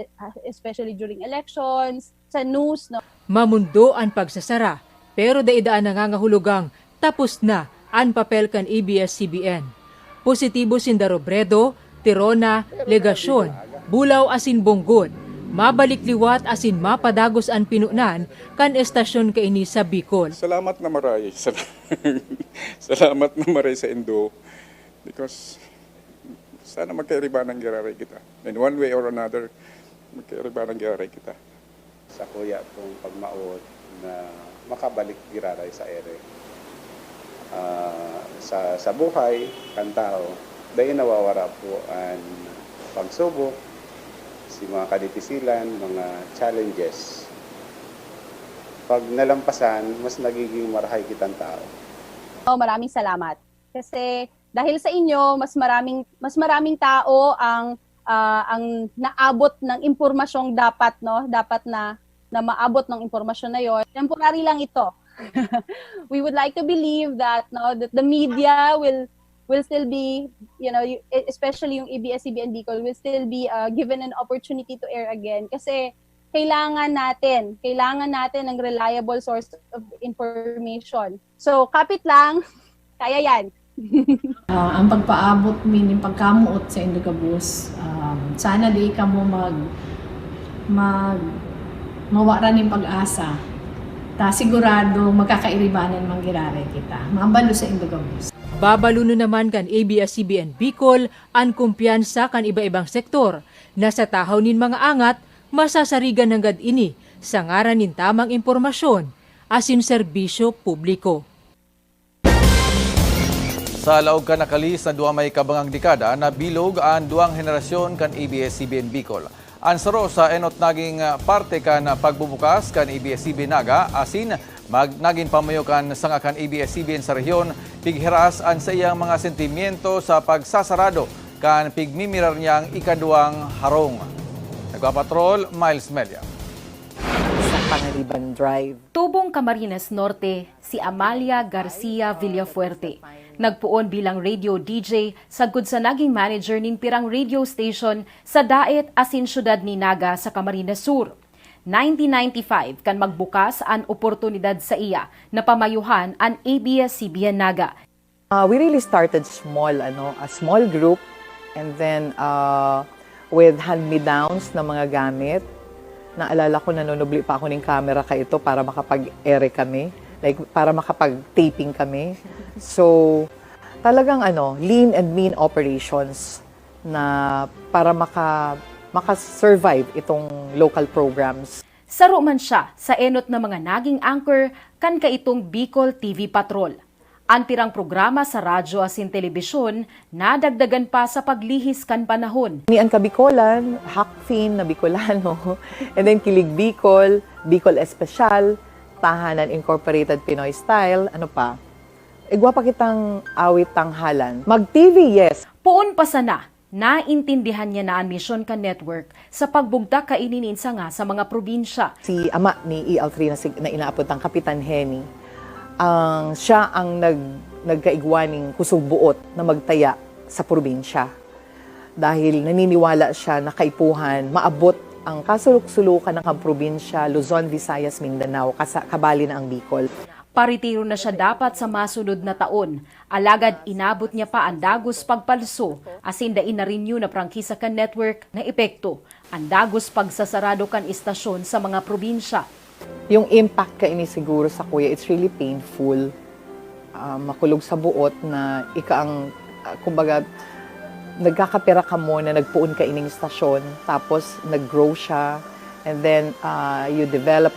especially during elections, sa news. No? Mamundo ang pagsasara, pero daidaan nangangahulugang tapos na ang papel kan ABS-CBN. Positibo sinda Robredo, Tirona, Legacion, Bulao asin Bonggon. Mabalik liwat asin mapadagos ang pinunan kan estasyon kaini sa Bicol. Salamat na maray. Salamat na maray sa Indo because sana magkairibanang giraray kita. In one way or another, magkairibanang giraray kita. Sa kuya kong pagmaot na makabalik giraray sa ere. Sa buhay, kantao, dahil nawawara po ang pagsubok, si mga kadipisilan, mga challenges. Pag nalampasan, mas nagiging marahay kitang tao. Maraming salamat. Kasi dahil sa inyo, mas maraming tao ang naabot ng impormasyong dapat na maabot ng impormasyon na yon. Temporary lang ito. We would like to believe that that the media will still be, especially yung ABS-CBN Bicol, will still be given an opportunity to air again. Kasi kailangan natin ng reliable source of information. So, kapit lang, kaya yan. Ang pagpaabot yung pagkamuot sa Indogabos, sana di ka mo mawara ng pag-asa. Ta sigurado magkakairibanan manggirare kita. Mabalo sa Indogabos. Babaluno naman kan ABS-CBN Bicol ang kumpiyansa kan iba-ibang sektor na sa tahaw nin mga angat masasarigan ng gad ini sa ngaran nin tamang impormasyon asin serbisyo publiko. Sa laog ka nakalis na duwa may kabangang dekada na bilog ang duwang henerasyon kan ABS-CBN Bicol. Ansaro sa enot naging parte kan pagbubukas kan ABS-CBN Naga asin naging pamayokan sa nga kan ABS-CBN sa rehiyon, pighiras an sa iyang mga sentimiento sa pagsasarado kan pigmimirar niyang ikaduwang harong. Nagpapatrol, Miles Melia. Sa Panganiban Drive. Tubong Camarines Norte, si Amalia Garcia Villafuerte. Nagpuon bilang radio DJ sagud sa naging manager ning pirang radio station sa Daet asin syudad ni Naga sa Camarines Sur. 1995 kan magbukas ang oportunidad sa iya na pamayuhan ang ABS-CBN Naga. We really started small, a small group, and then with hand-me-downs na mga gamit. Naalala ko, nanunubli pa ako ng camera ka ito para makapag-ere kami, like para makapag-taping kami. So, talagang lean and mean operations na para maka-survive itong local programs. Saro man siya sa enot na mga naging anchor kan kaitong Bicol TV Patrol. Ang pirang programa sa radyo asin telebisyon nadagdagan pa sa paglihis kan panahon. Ni ang Kabikolan, Hakfin na Bicolano, and then Kilig Bicol, Bicol Espesyal, Tahanan Incorporated Pinoy Style, ano pa? Igwa pa kitang awit tanghalan. Mag-TV, yes. Puon pa sana, naintindihan niya na ang Mission Ka Network sa pagbugta kainininsa nga sa mga probinsya. Si ama ni EL3 na inaapod ang Kapitan Henny, siya ang nagkaigwaning kusog-buot na magtaya sa probinsya. Dahil naniniwala siya na kaipuhan, maabot ang kasuluk-sulukan ng probinsya, Luzon, Visayas, Mindanao, kabali na ang Bicol. Paritiro na siya dapat sa masunod na taon. Alagad inabot niya pa ang dagos pagpalso, asin dain na renew na prangkisa kan network na epekto, ang dagos pagsasarado kan istasyon sa mga probinsya. Yung impact ka ini siguro sa kuya, it's really painful. Makulog sa buot na kumbaga, nagkakapera ka mo na nagpuon ka ining stasyon, tapos nag-grow siya, and then you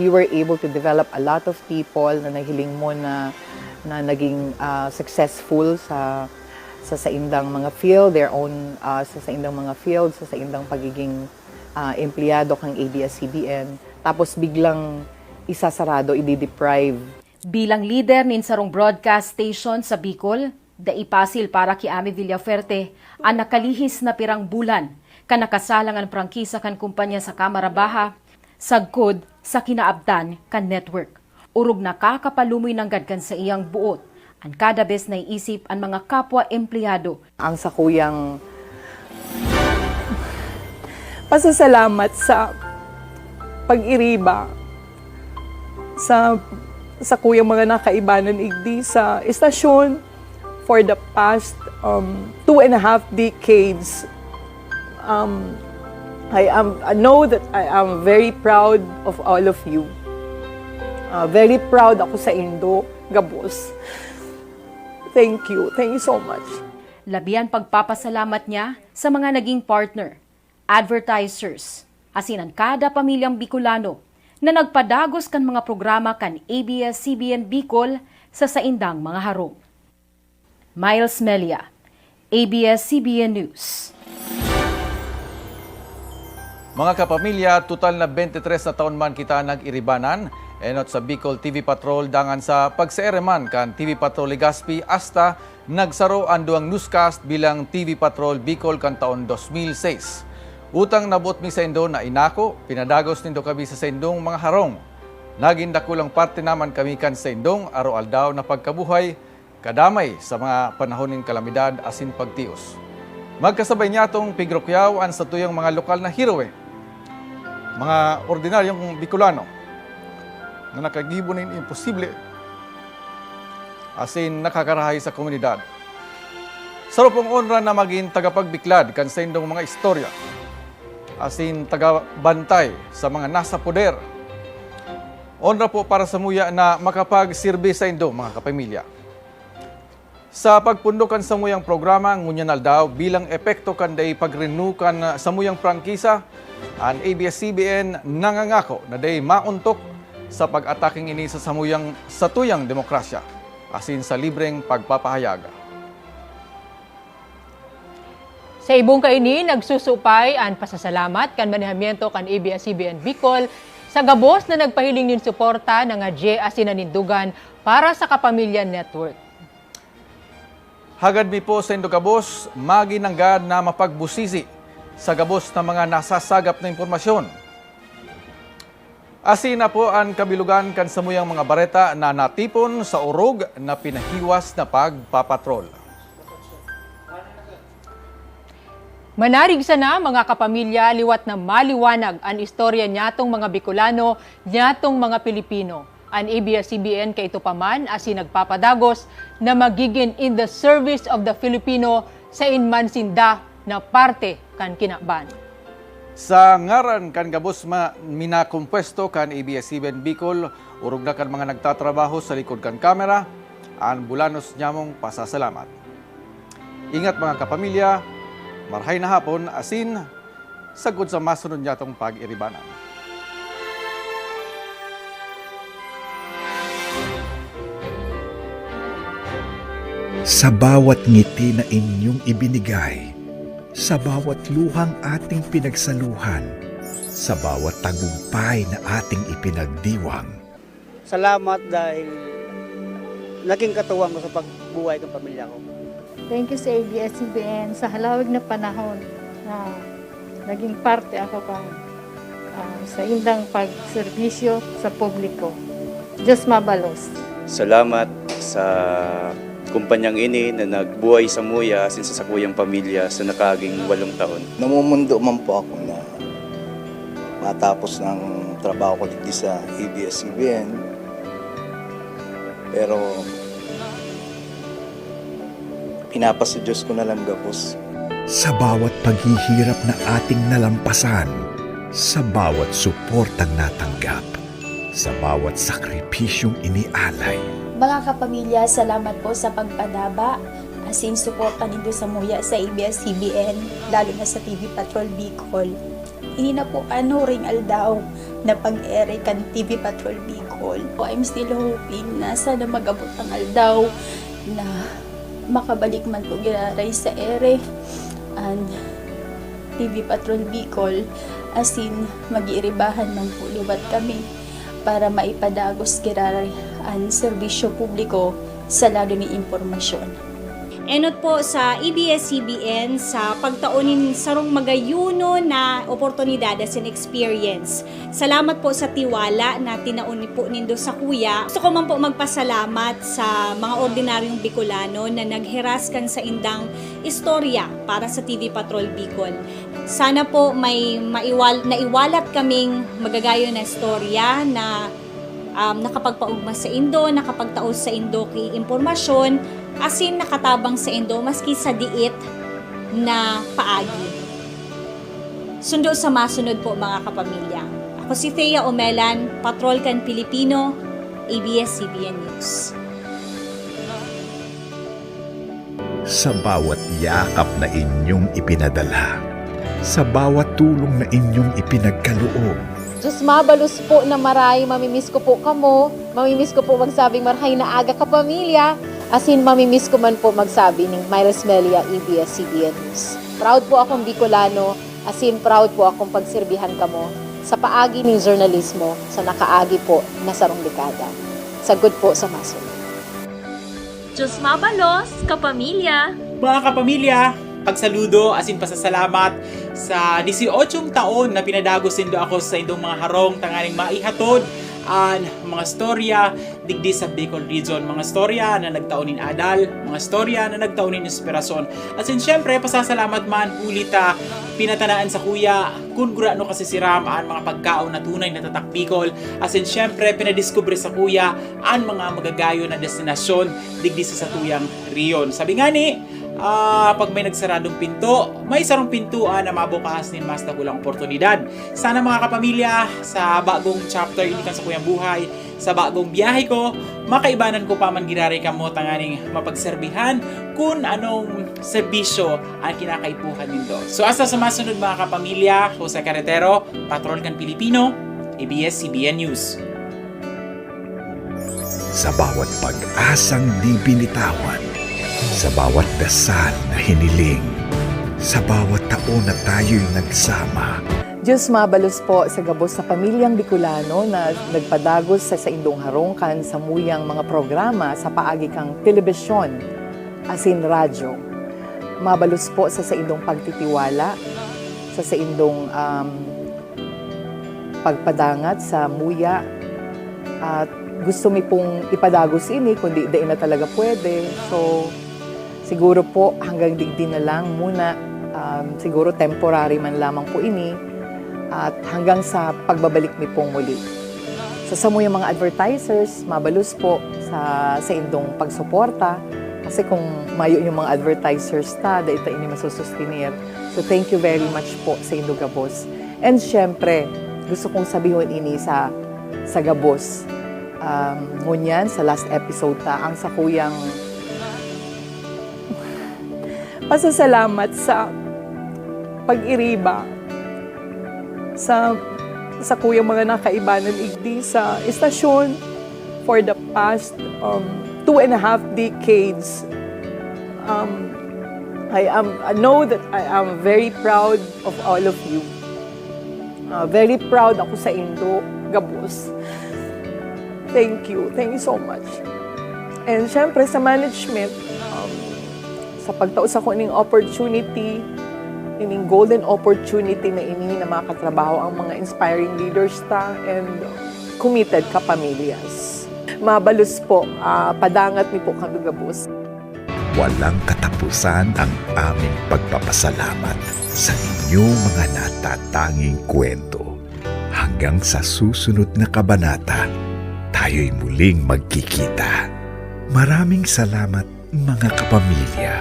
were able to develop a lot of people na nahiling mo na naging successful sa indang mga field, sa indang mga field, sa indang pagiging empleyado kang ABS-CBN. Tapos biglang isasarado, i-deprive. Bilang leader nin sarong broadcast station sa Bicol, daipasil para ki Ami Villafuerte ang nakalihis na pirang bulan kan nakasalang ang prangkisa kan kumpanya sa Kamara Baha, sagkod sa kinaabdan kan network. Urog nakakapalumoy ng gadkan sa iyang buot, ang kada bes na iisip ang mga kapwa empleyado. Ang sakuyang pasasalamat sa pag-iriba sa kuyang mga nakaibanan igdi sa istasyon for the past 2.5 decades. I know that I am very proud of all of you. Very proud ako sa Indo, Gabos. Thank you. Thank you so much. Labian pagpapasalamat niya sa mga naging partner, advertisers, asin ang kada pamilyang Bicolano na nagpadagos kan mga programa kan ABS-CBN Bicol sa saindang mga harong. Miles Melia, ABS-CBN News. Mga kapamilya, total na 23 na taon man kita nag-iribanan, enot sa Bicol TV Patrol dangan sa pagseereman kan TV Patrol Legazpi hasta nagsaro ang duang newscast bilang TV Patrol Bicol kan taon 2006. Utang nabot mi sa Indo na inako, pinadagos nindo kami sa Indong mga harong. Naging dakulang parte naman kami kan sa Indong, araw-aldaw na pagkabuhay, kadamay sa mga panahon ng kalamidad asin pagtios. Magkasabay niya itong pigrokyaw sa tuyang mga lokal na heroe, mga ordinaryong Bicolano na nakagibo ng imposible asin nakakarahay sa komunidad. Sarupong onra na maging tagapagbiklad kan sa Indong mga istorya, asin tagabantay sa mga nasa poder. Honra po para sa muya na makapag-sirbe sa Indo, mga kapamilya. Sa pagpundukan sa muyang programa, ngunyan aldaw bilang epekto kanday pagrenukan sa muyang prangkisa, ang ABS-CBN nangangako na day mauntok sa pag-ataking ini sa tuyang demokrasya, asin sa libreng pagpapahayag. Sa ibong kaini, nagsusupay ang pasasalamat kan manihamiento kan ABS-CBN Bicol sa gabos na nagpahiling nin suporta ng Adje asin nanindugan para sa Kapamilya Network. Hagad mi po sa Indo Gabos, maginanggad na mapagbusisi sa gabos na mga nasasagap na impormasyon. Asina po ang kabilugan kan samuyang mga bareta na natipon sa urog na pinahiwas na pagpapatrol. Manarig sana mga kapamilya, liwat na maliwanag ang istorya niyatong mga Bicolano, niyatong mga Pilipino. Ang ABS-CBN kay ito paman as nagpapadagos na magiging in the service of the Filipino sa inmansinda na parte kan kinakban. Sa ngaran kan gabos minakumpwesto kan ABS-CBN Bicol, urog na kan mga nagtatrabaho sa likod kan kamera, ang bulanos nyamong pasasalamat. Ingat mga kapamilya, marhay na hapon asin sagod sa masunod nyatong pag-iribanan. Sa bawat ngiti na inyong ibinigay, sa bawat luhang ating pinagsaluhan, sa bawat tagumpay na ating ipinagdiwang. Salamat dahil naging katuwang ko sa pagbuhay ng pamilya ko. Thank you sa ABS-CBN sa halawig na panahon na naging parte ako sa indang pagserbisyo sa publiko. Diyos mabalos. Salamat sa kumpanyang ini na nagbuhay sa muya asin sa sakuyang pamilya sa nakaging 8 taon. Namumundo man po ako na matapos ng trabaho ko dito sa ABS-CBN. Pero pinapasa Diyos ko na lang gapos. Sa bawat paghihirap na ating nalampasan, sa bawat suportang natanggap, sa bawat sakripisyong inialay. Mga kapamilya, salamat po sa pagpadaba, asin suporta nindo sa muya sa ABS-CBN, lalo na sa TV Patrol Bicol. Hindi na po ring aldaw na pag-ere kan TV Patrol Bicol. I'm still hoping na sana mag-abot ang aldaw na makabalik man po giraray sa ere and TV Patrol Bicol, asin mag-iiribahan man po liwat kami para maipadagos giraray ang serbisyo publiko sa lalo ni impormasyon. Enot po sa ABS-CBN sa pagtaunin sarong magayuno na oportunidad and experience. Salamat po sa tiwala na tinauni po nindo sa kuya. Gusto ko man po magpasalamat sa mga ordinaryong Bicolano na nagheraskan sa indang istorya para sa TV Patrol Bicol. Sana po may naiwalat kaming magagayo na istorya na nakapagpaugma sa Indo, nakapagtaos sa Indo kay impormasyon, asin nakatabang sa Indo maski sa diit na paagi. Sundo sa masunod po mga kapamilya. Ako si Thea Omelan, Patrol kan Pilipino, ABS-CBN News. Sa bawat yakap na inyong ipinadala, sa bawat tulong na inyong ipinagkaloob, Diyos mabalos po na maray, mamimiss ko po kamo, mamimiss ko po magsabing marhay na aga kapamilya, asin mamimiss ko man po magsabi ng Miles Melia, ABS-CBN News. Proud po akong Bicolano, asin proud po akong pagserbihan kamo sa paagi ng jurnalismo sa nakaagi po na sarong dekada. Sagod po sa masunod. Diyos mabalos, kapamilya! Mga kapamilya, pagsaludo asin pasasalamat sa 18 taon na pinadagos nindo ako sa indong mga harong tanganing maihatod ang mga storya digdi sa Bicol Region, mga storya na nagtaunin adal, mga storya na nagtaunin inspirasyon. Asin syempre pasasalamat man ulita pinatanaan sa kuya kun gurano kasi si Ram ang mga pagkaon na tunay na tatak Bicol. Asin syempre pinadiskubre sa kuya ang mga magagayo na destinasyon digdi sa satuyang riyon. Sabi nga ni pag may nagsaradong pinto, may sarong pintuan na mabukas ni mas na kulang oportunidad. Sana mga kapamilya, sa bagong chapter ini kan sa kuyang buhay, sa bagong biyahe ko, makaibanan ko pa man giraray kamo tanganing mapagserbihan kung anong serbisyo ang kinakaipuhan nindo. So hasta sa masunod mga kapamilya, Jose Carretero, Patrol kan Pilipino, ABS-CBN News. sa bawat pag-asang di binitawan, sa bawat dasal na hiniling, sa bawat taon na tayo'y nagsama. Diyos mabalos po sa gabos sa pamilyang Bicolano na nagpadagos sa indong harongkan sa muyang mga programa sa paagi kang telebisyon, asin radyo. Mabalos po sa indong pagtitiwala, sa indong pagpadangat sa muya at gusto mi pong ipadagos ini kundi di na talaga pwede. So siguro po hanggang digdi na lang muna, siguro temporary man lamang po ini at hanggang sa pagbabalik mi pong muli. Sa yung mga advertisers, mabalus po sa indong pagsuporta kasi kung mayo yung mga advertisers dahil ini masusustinir. So thank you very much po sa indo Gabos. And syempre, gusto kong sabihin ini sa Gabos. Ngunyan, sa last episode ang sa kuyang pasasalamat sa pag-iriba sa kuyang mga nakaibanan igdi sa istasyon for the past 2.5 decades. I know that I am very proud of all of you. Very proud ako sa Indo Gabos. Thank you so much. And syempre sa management, sa pagtaos ako ng opportunity, ining golden opportunity na ini na makatrabaho ang mga inspiring leaders and committed kapamilyas. Mabalus po, padangat ni po kami Gabos. Walang katapusan ang aming pagpapasalamat sa inyong mga natatanging kwento. Hanggang sa susunod na kabanata, tayo'y muling magkikita. Maraming salamat mga kapamilya.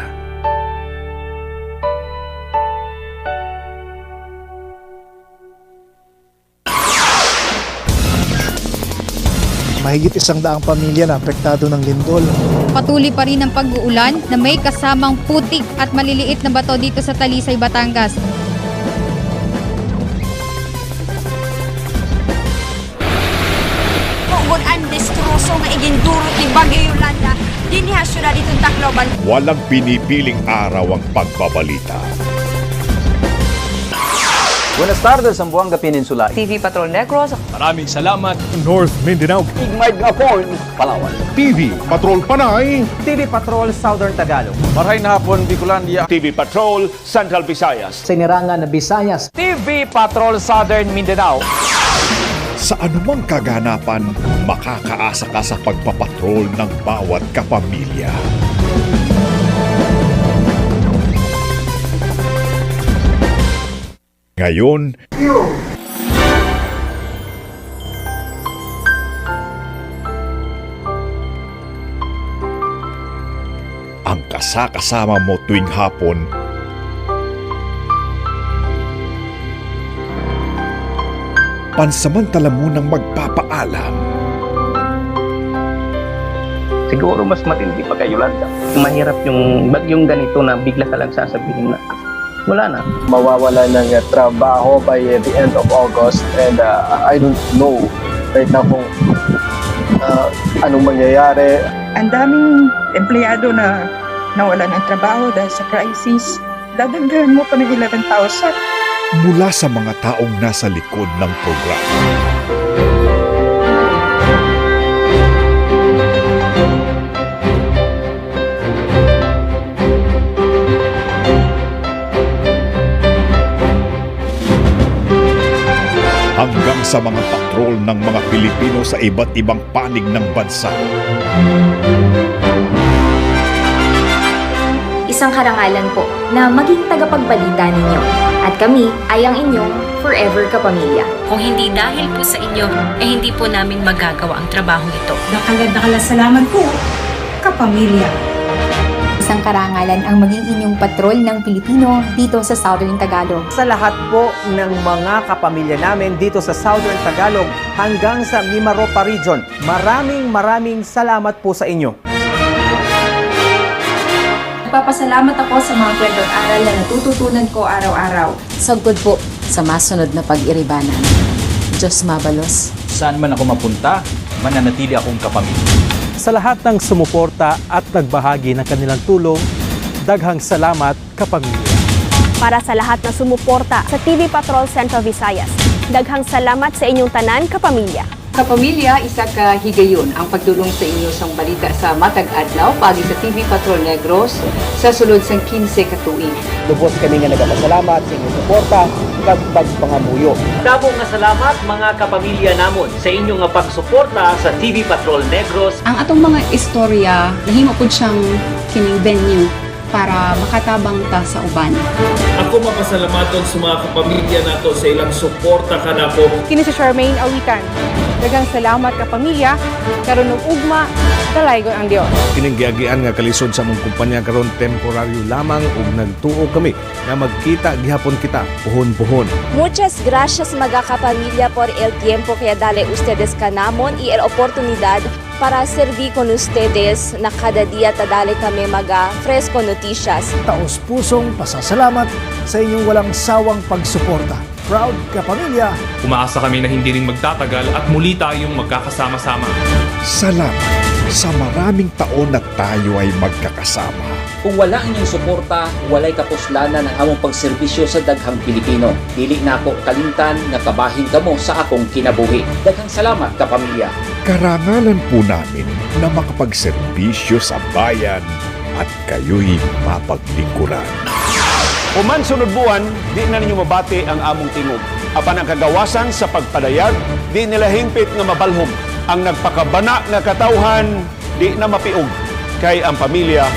Mahigit 100 pamilya na apektado ng lindol. Patuloy pa rin ang pag-uulan na may kasamang putik at maliliit na bato dito sa Talisay, Batangas. Kung ang destroso nga iginduro ni Bagyo Yolanda, dinihasyo na dito Tacloban. Walang pinipiling araw ang pagbabalita. Buenas tardes, Zamboanga Peninsula. TV Patrol Negros. Maraming salamat. North Mindanao. Igmay Gapon, Palawan. TV Patrol Panay. TV Patrol Southern Tagalog. Marhay na hapon, Bicolandia. TV Patrol Central Visayas. Sinirangan na Visayas. TV Patrol Southern Mindanao. Sa anumang kaganapan, makakaasa ka sa pagpapatrol ng bawat kapamilya. Ngayon, ang kasakasama mo tuwing hapon pansamantala munang magpapaalam. Siguro mas matindi pa kay Yolanda. Mahirap yung bagyong ganito na bigla ka lang sasabihin na wala na. Mawawala ng trabaho by the end of August and I don't know right now kung anong mangyayari. Ang daming empleyado na nawala ng trabaho dahil sa crisis. Dadagdagan mo pa ng 11,000. Mula sa mga taong nasa likod ng programa. Hanggang sa mga patrol ng mga Pilipino sa iba't ibang panig ng bansa. Isang karangalan po na maging tagapagbalita ninyo. At kami ay ang inyong forever kapamilya. Kung hindi dahil po sa inyo, hindi po namin magagawa ang trabaho ito. Salamat po, kapamilya. Isang karangalan ang maging inyong patrol ng Pilipino dito sa Southern Tagalog. Sa lahat po ng mga kapamilya namin dito sa Southern Tagalog hanggang sa Mimaropa Region, maraming salamat po sa inyo. Nagpapasalamat ako sa mga kwentong aral na natututunan ko araw-araw. Sagod po sa masunod na pag-iribanan. Diyos mabalos. Saan man ako mapunta, mananatili akong kapamilya. Sa lahat ng sumuporta at nagbahagi ng kanilang tulong, daghang salamat kapamilya. Para sa lahat na sumuporta sa TV Patrol Central Visayas, daghang salamat sa inyong tanan kapamilya. Kapamilya, isa ka higayon ang pagdulong sa inyo sang balita sa Matag Adlaw pagi sa TV Patrol Negros sa sulod sang 15 ka tuig. Lubos kami nga nagpasalamat sa inyong suporta kag pagpangamuyo. Dabo nga salamat mga kapamilya namon sa inyong nga pagsuporta sa TV Patrol Negros. Ang atong mga istorya nahimo pud siyang kining venue para makatabang ta sa uban. Ako mapasalamaton sa mga kapamilya nato sa ilang suporta kanako. Kini si Charmaine Awitan. Daghang salamat ka pamilya, karon og ugma, dalaygon ang Dios. Kining giagian nga kalisod sa mong kumpanya karon temporaryo lamang ug nagtuo kami na magkita gihapon kita puhon-puhon. Muchas gracias mga kapamilya por el tiempo que dale ustedes kanamon y el oportunidad para servir con ustedes na kada dia tadali kami maga fresco noticias. Taos pusong pasasalamat sa inyong walang sawang pagsuporta. Proud kapamilya! Umaasa kami na hindi rin magtatagal at muli tayong magkakasama-sama. Salamat sa maraming taon na tayo ay magkakasama. Kung wala inyong suporta, walay kapuslanan ang among pagserbisyo sa daghang Pilipino. Dili na ako kalimtan nga kabahin kamo sa akong kinabuhi. Daghang salamat kapamilya. Karangalan po namin na makapagserbisyo sa bayan at kayo'y mapaglingkuran. Human sunod buwan, di na ninyo mabati ang among tingog. Apan ang kagawasan sa pagpadayag, di nila hingpit nga mabalhom. Ang nagpakabana nga katawhan, di na mapiog. Kay ang pamilya,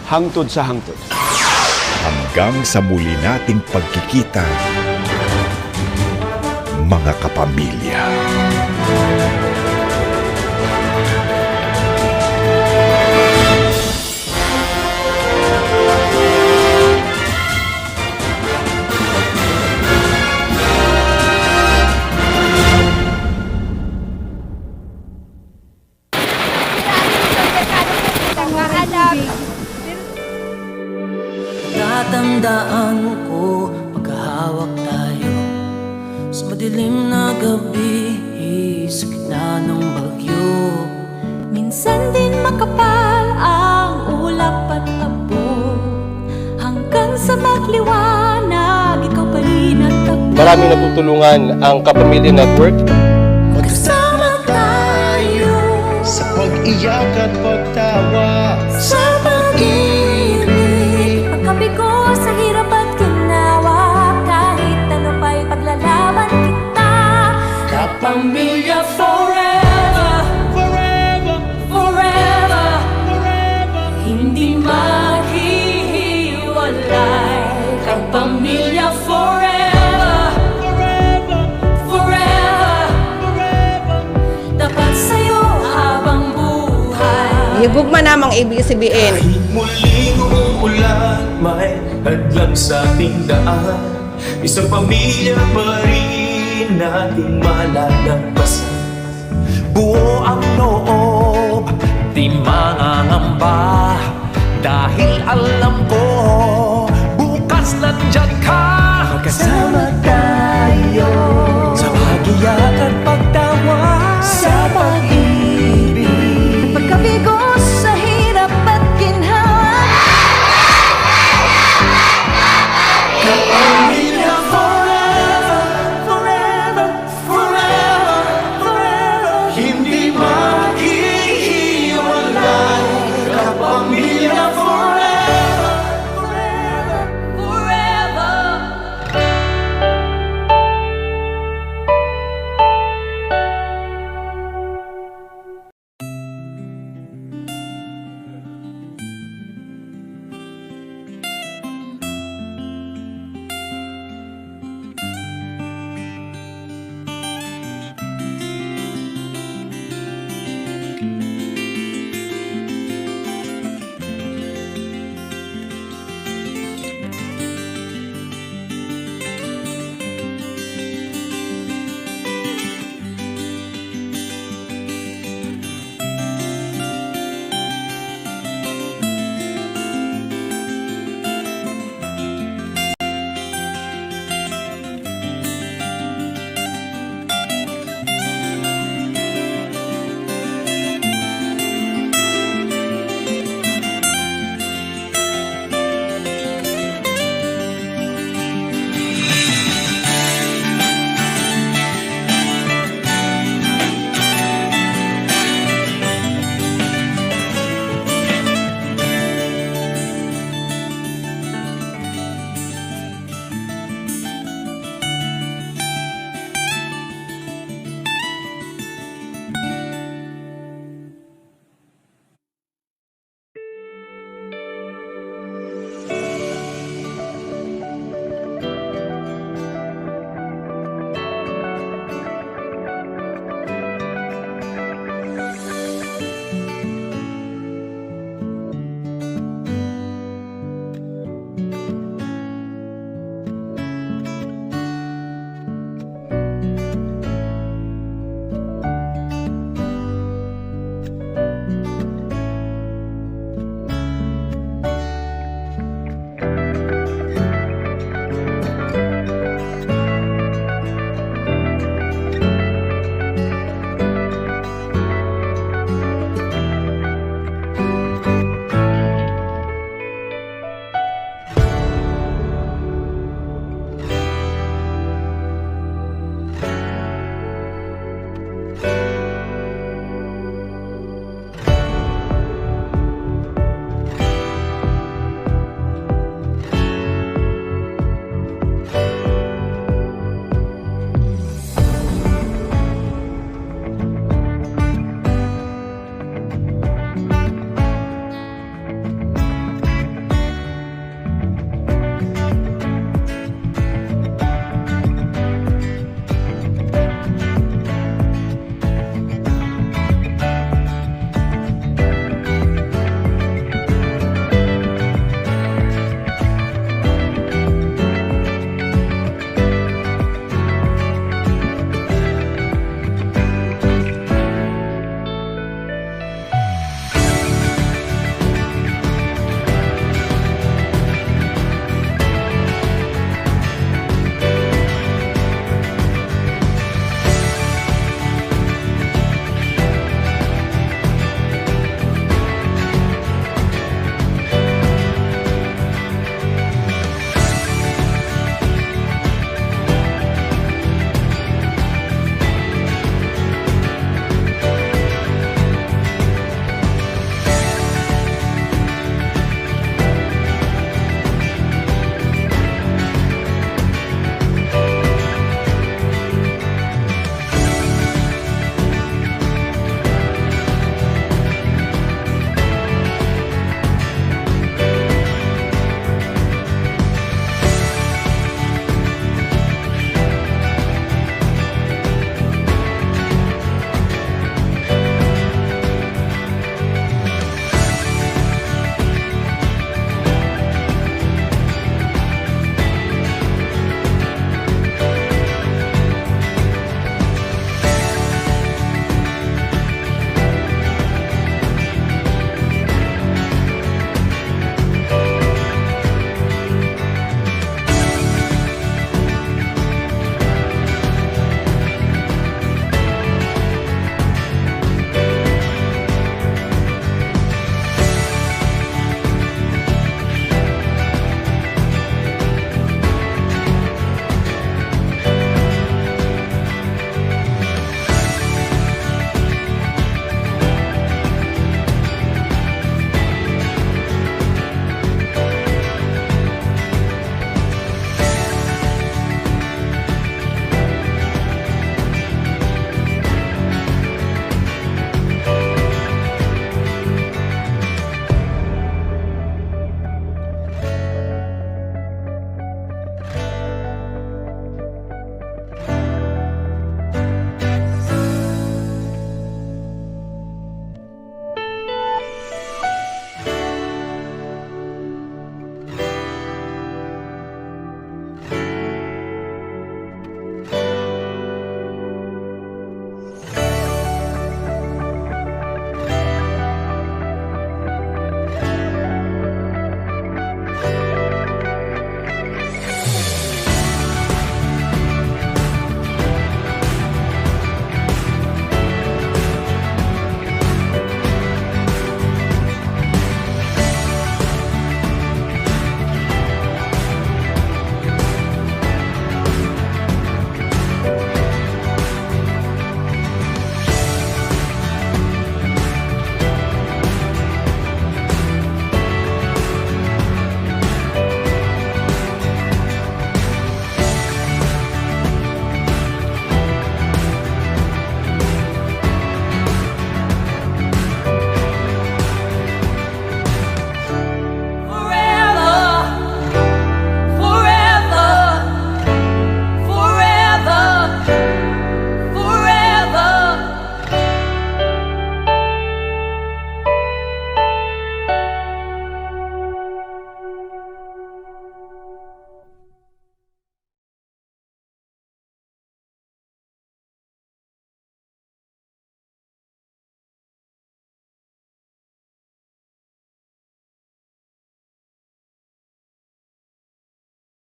hangtod sa hangtod. Hanggang sa muli nating pagkikita, mga kapamilya. Tatandaan ko magkahawak tayo sa madilim na gabi sa gitna ng bagyo. Minsan din makapal ang ulap at abo, hanggang sa magliwanag ikaw pa rin at takbo. Maraming natutulungan ang Kapamilya Network. Magkasama tayo sa pag-iyak at pagtawa, sa pag-ibig, Pagkabigo sa hirap at ginawa, kahit ano pa'y paglalaban kita. Kapamilya forever, forever, forever, forever, hindi maghihiwalay. Kapamilya forever, forever, forever, forever, tapat sa'yo habang buhay. Higugma namang ABS-CBN. Muling umuulan, may hadlang sa ating daan. Isang pamilya pa rin nating malalagpasan. Buo ang loob, di mangangamba.